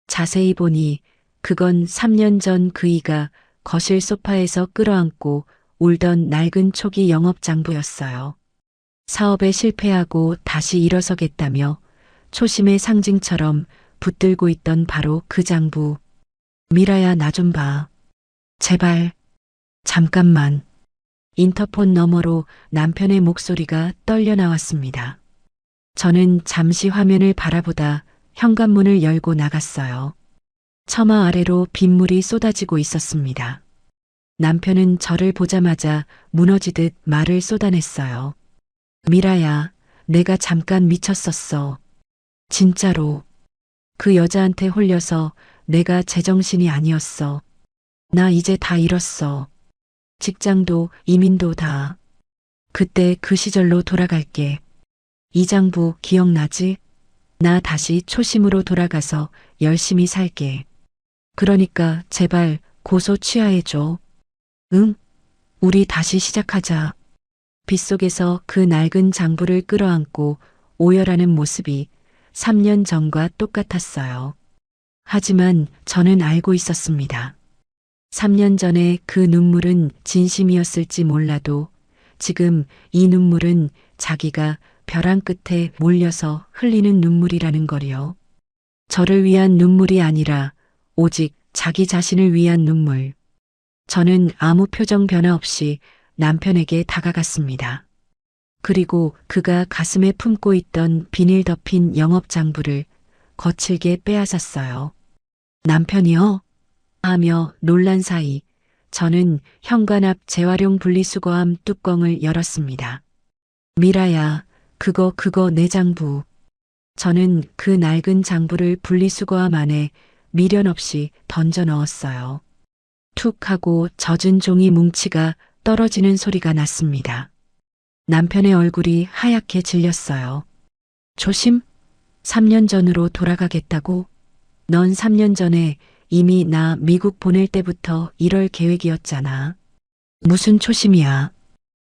자세히 보니 그건 3년 전 그이가 거실 소파에서 끌어안고 울던 낡은 초기 영업장부였어요. 사업에 실패하고 다시 일어서겠다며 초심의 상징처럼 붙들고 있던 바로 그 장부. 미라야, 나 좀 봐. 제발. 잠깐만. 인터폰 너머로 남편의 목소리가 떨려 나왔습니다. 저는 잠시 화면을 바라보다 현관문을 열고 나갔어요. 처마 아래로 빗물이 쏟아지고 있었습니다. 남편은 저를 보자마자 무너지듯 말을 쏟아냈어요. 미라야, 내가 잠깐 미쳤었어. 진짜로. 그 여자한테 홀려서 내가 제정신이 아니었어. 나 이제 다 잃었어. 직장도 이민도 다. 그때 그 시절로 돌아갈게. 이 장부 기억나지? 나 다시 초심으로 돌아가서 열심히 살게. 그러니까 제발 고소 취하해줘. 응? 우리 다시 시작하자. 빗속에서 그 낡은 장부를 끌어안고 오열하는 모습이 3년 전과 똑같았어요. 하지만 저는 알고 있었습니다. 3년 전에 그 눈물은 진심이었을지 몰라도 지금 이 눈물은 자기가 벼랑 끝에 몰려서 흘리는 눈물이라는 거리요. 저를 위한 눈물이 아니라 오직 자기 자신을 위한 눈물. 저는 아무 표정 변화 없이 남편에게 다가갔습니다. 그리고 그가 가슴에 품고 있던 비닐 덮인 영업장부를 거칠게 빼앗았어요. 남편이요? 하며 놀란 사이 저는 현관 앞 재활용 분리수거함 뚜껑을 열었습니다. 미라야, 그거 내 장부. 저는 그 낡은 장부를 분리수거함 안에 미련 없이 던져 넣었어요. 툭 하고 젖은 종이 뭉치가 떨어지는 소리가 났습니다. 남편의 얼굴이 하얗게 질렸어요. 조심? 3년 전으로 돌아가겠다고? 넌 3년 전에 이미 나 미국 보낼 때부터 이럴 계획이었잖아. 무슨 초심이야.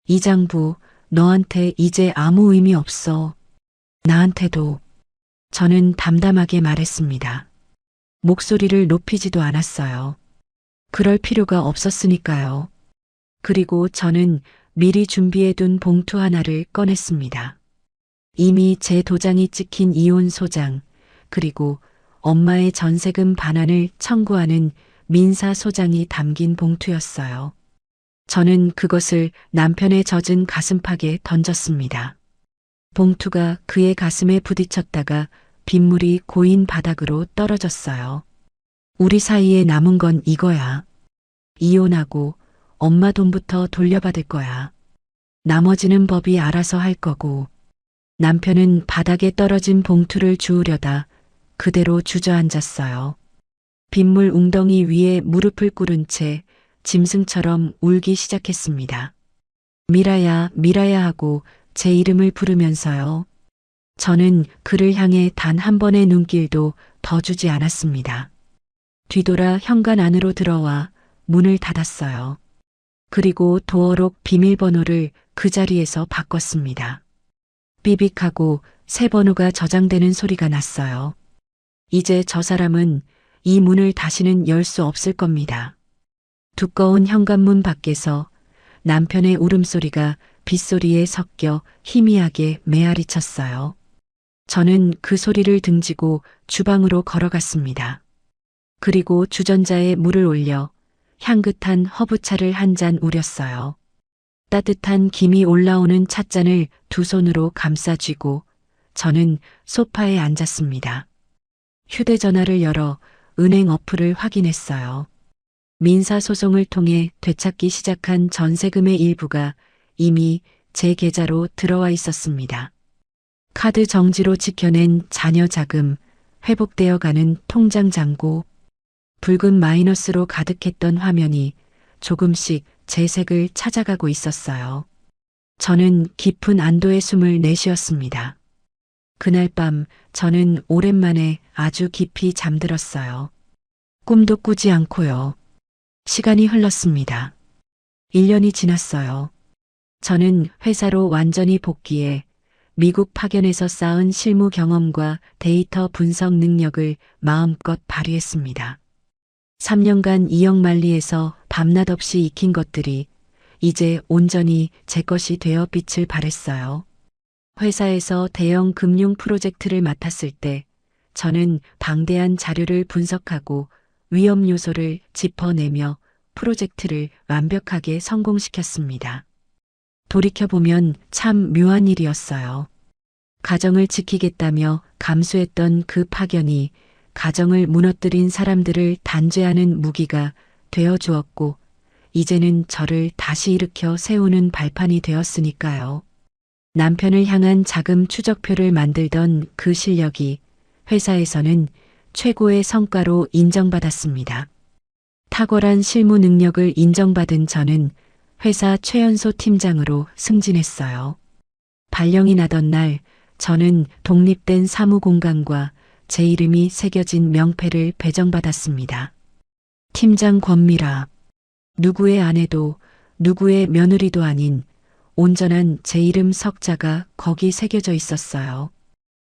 이 장부 너한테 이제 아무 의미 없어. 나한테도. 저는 담담하게 말했습니다. 목소리를 높이지도 않았어요. 그럴 필요가 없었으니까요. 그리고 저는 미리 준비해둔 봉투 하나를 꺼냈습니다. 이미 제 도장이 찍힌 이혼 소장, 그리고 엄마의 전세금 반환을 청구하는 민사 소장이 담긴 봉투였어요. 저는 그것을 남편의 젖은 가슴팍에 던졌습니다. 봉투가 그의 가슴에 부딪혔다가 빗물이 고인 바닥으로 떨어졌어요. 우리 사이에 남은 건 이거야. 이혼하고 엄마 돈부터 돌려받을 거야. 나머지는 법이 알아서 할 거고. 남편은 바닥에 떨어진 봉투를 주우려다 그대로 주저앉았어요. 빗물 웅덩이 위에 무릎을 꿇은 채 짐승처럼 울기 시작했습니다. 미라야, 미라야 하고 제 이름을 부르면서요. 저는 그를 향해 단 한 번의 눈길도 더 주지 않았습니다. 뒤돌아 현관 안으로 들어와 문을 닫았어요. 그리고 도어록 비밀번호를 그 자리에서 바꿨습니다. 삐빅하고 새 번호가 저장되는 소리가 났어요. 이제 저 사람은 이 문을 다시는 열 수 없을 겁니다. 두꺼운 현관문 밖에서 남편의 울음소리가 빗소리에 섞여 희미하게 메아리쳤어요. 저는 그 소리를 등지고 주방으로 걸어갔습니다. 그리고 주전자에 물을 올려 향긋한 허브차를 한 잔 우렸어요. 따뜻한 김이 올라오는 찻잔을 두 손으로 감싸 쥐고 저는 소파에 앉았습니다. 휴대전화를 열어 은행 어플을 확인했어요. 민사소송을 통해 되찾기 시작한 전세금의 일부가 이미 제 계좌로 들어와 있었습니다. 카드 정지로 지켜낸 자녀 자금, 회복되어 가는 통장 잔고, 붉은 마이너스로 가득했던 화면이 조금씩 제 색을 찾아가고 있었어요. 저는 깊은 안도의 숨을 내쉬었습니다. 그날 밤 저는 오랜만에 아주 깊이 잠들었어요. 꿈도 꾸지 않고요. 시간이 흘렀습니다. 1년이 지났어요. 저는 회사로 완전히 복귀해 미국 파견에서 쌓은 실무 경험과 데이터 분석 능력을 마음껏 발휘했습니다. 3년간 이역만리에서 밤낮 없이 익힌 것들이 이제 온전히 제 것이 되어 빛을 발했어요. 회사에서 대형 금융 프로젝트를 맡았을 때 저는 방대한 자료를 분석하고 위험 요소를 짚어내며 프로젝트를 완벽하게 성공시켰습니다. 돌이켜보면 참 묘한 일이었어요. 가정을 지키겠다며 감수했던 그 파견이 가정을 무너뜨린 사람들을 단죄하는 무기가 되어 주었고, 이제는 저를 다시 일으켜 세우는 발판이 되었으니까요. 남편을 향한 자금 추적표를 만들던 그 실력이 회사에서는 최고의 성과로 인정받았습니다. 탁월한 실무 능력을 인정받은 저는 회사 최연소 팀장으로 승진했어요. 발령이 나던 날 저는 독립된 사무 공간과 제 이름이 새겨진 명패를 배정받았습니다. 팀장 권미라. 누구의 아내도 누구의 며느리도 아닌 온전한 제 이름 석자가 거기 새겨져 있었어요.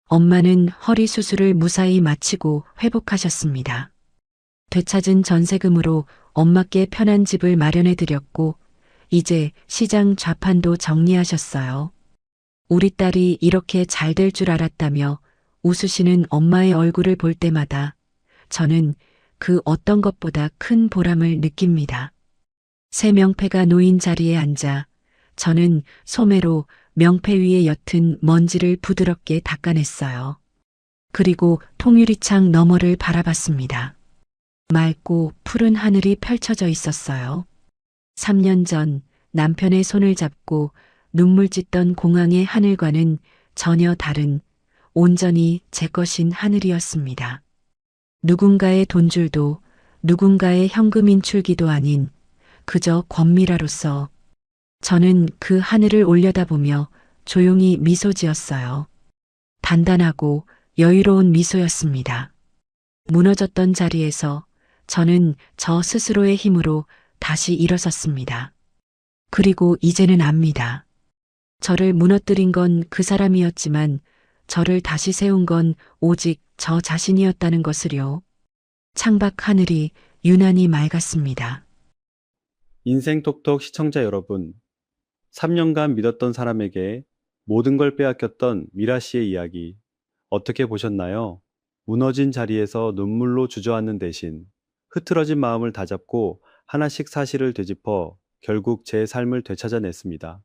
엄마는 허리 수술을 무사히 마치고 회복하셨습니다. 되찾은 전세금으로 엄마께 편한 집을 마련해 드렸고, 이제 시장 좌판도 정리하셨어요. 우리 딸이 이렇게 잘 될 줄 알았다며 웃으시는 엄마의 얼굴을 볼 때마다 저는 그 어떤 것보다 큰 보람을 느낍니다. 새 명패가 놓인 자리에 앉아 저는 소매로 명패 위에 옅은 먼지를 부드럽게 닦아냈어요. 그리고 통유리창 너머를 바라봤습니다. 맑고 푸른 하늘이 펼쳐져 있었어요. 3년 전 남편의 손을 잡고 눈물 찢던 공항의 하늘과는 전혀 다른 온전히 제 것인 하늘이었습니다. 누군가의 돈줄도 누군가의 현금 인출기도 아닌 그저 권미라로서 저는 그 하늘을 올려다보며 조용히 미소 지었어요. 단단하고 여유로운 미소였습니다. 무너졌던 자리에서 저는 저 스스로의 힘으로 다시 일어섰습니다. 그리고 이제는 압니다. 저를 무너뜨린 건 그 사람이었지만 저를 다시 세운 건 오직 저 자신이었다는 것을요. 창밖 하늘이 유난히 맑았습니다. 인생톡톡 시청자 여러분, 3년간 믿었던 사람에게 모든 걸 빼앗겼던 미라 씨의 이야기 어떻게 보셨나요? 무너진 자리에서 눈물로 주저앉는 대신 흐트러진 마음을 다잡고 하나씩 사실을 되짚어 결국 제 삶을 되찾아냈습니다.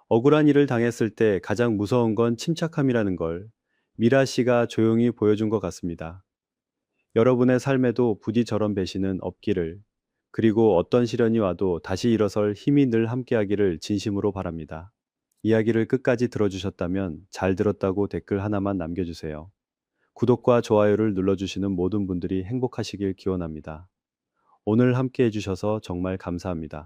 억울한 일을 당했을 때 가장 무서운 건 침착함이라는 걸 미라 씨가 조용히 보여준 것 같습니다. 여러분의 삶에도 부디 저런 배신은 없기를, 그리고 어떤 시련이 와도 다시 일어설 힘이 늘 함께하기를 진심으로 바랍니다. 이야기를 끝까지 들어주셨다면 잘 들었다고 댓글 하나만 남겨주세요. 구독과 좋아요를 눌러주시는 모든 분들이 행복하시길 기원합니다. 오늘 함께 해주셔서 정말 감사합니다.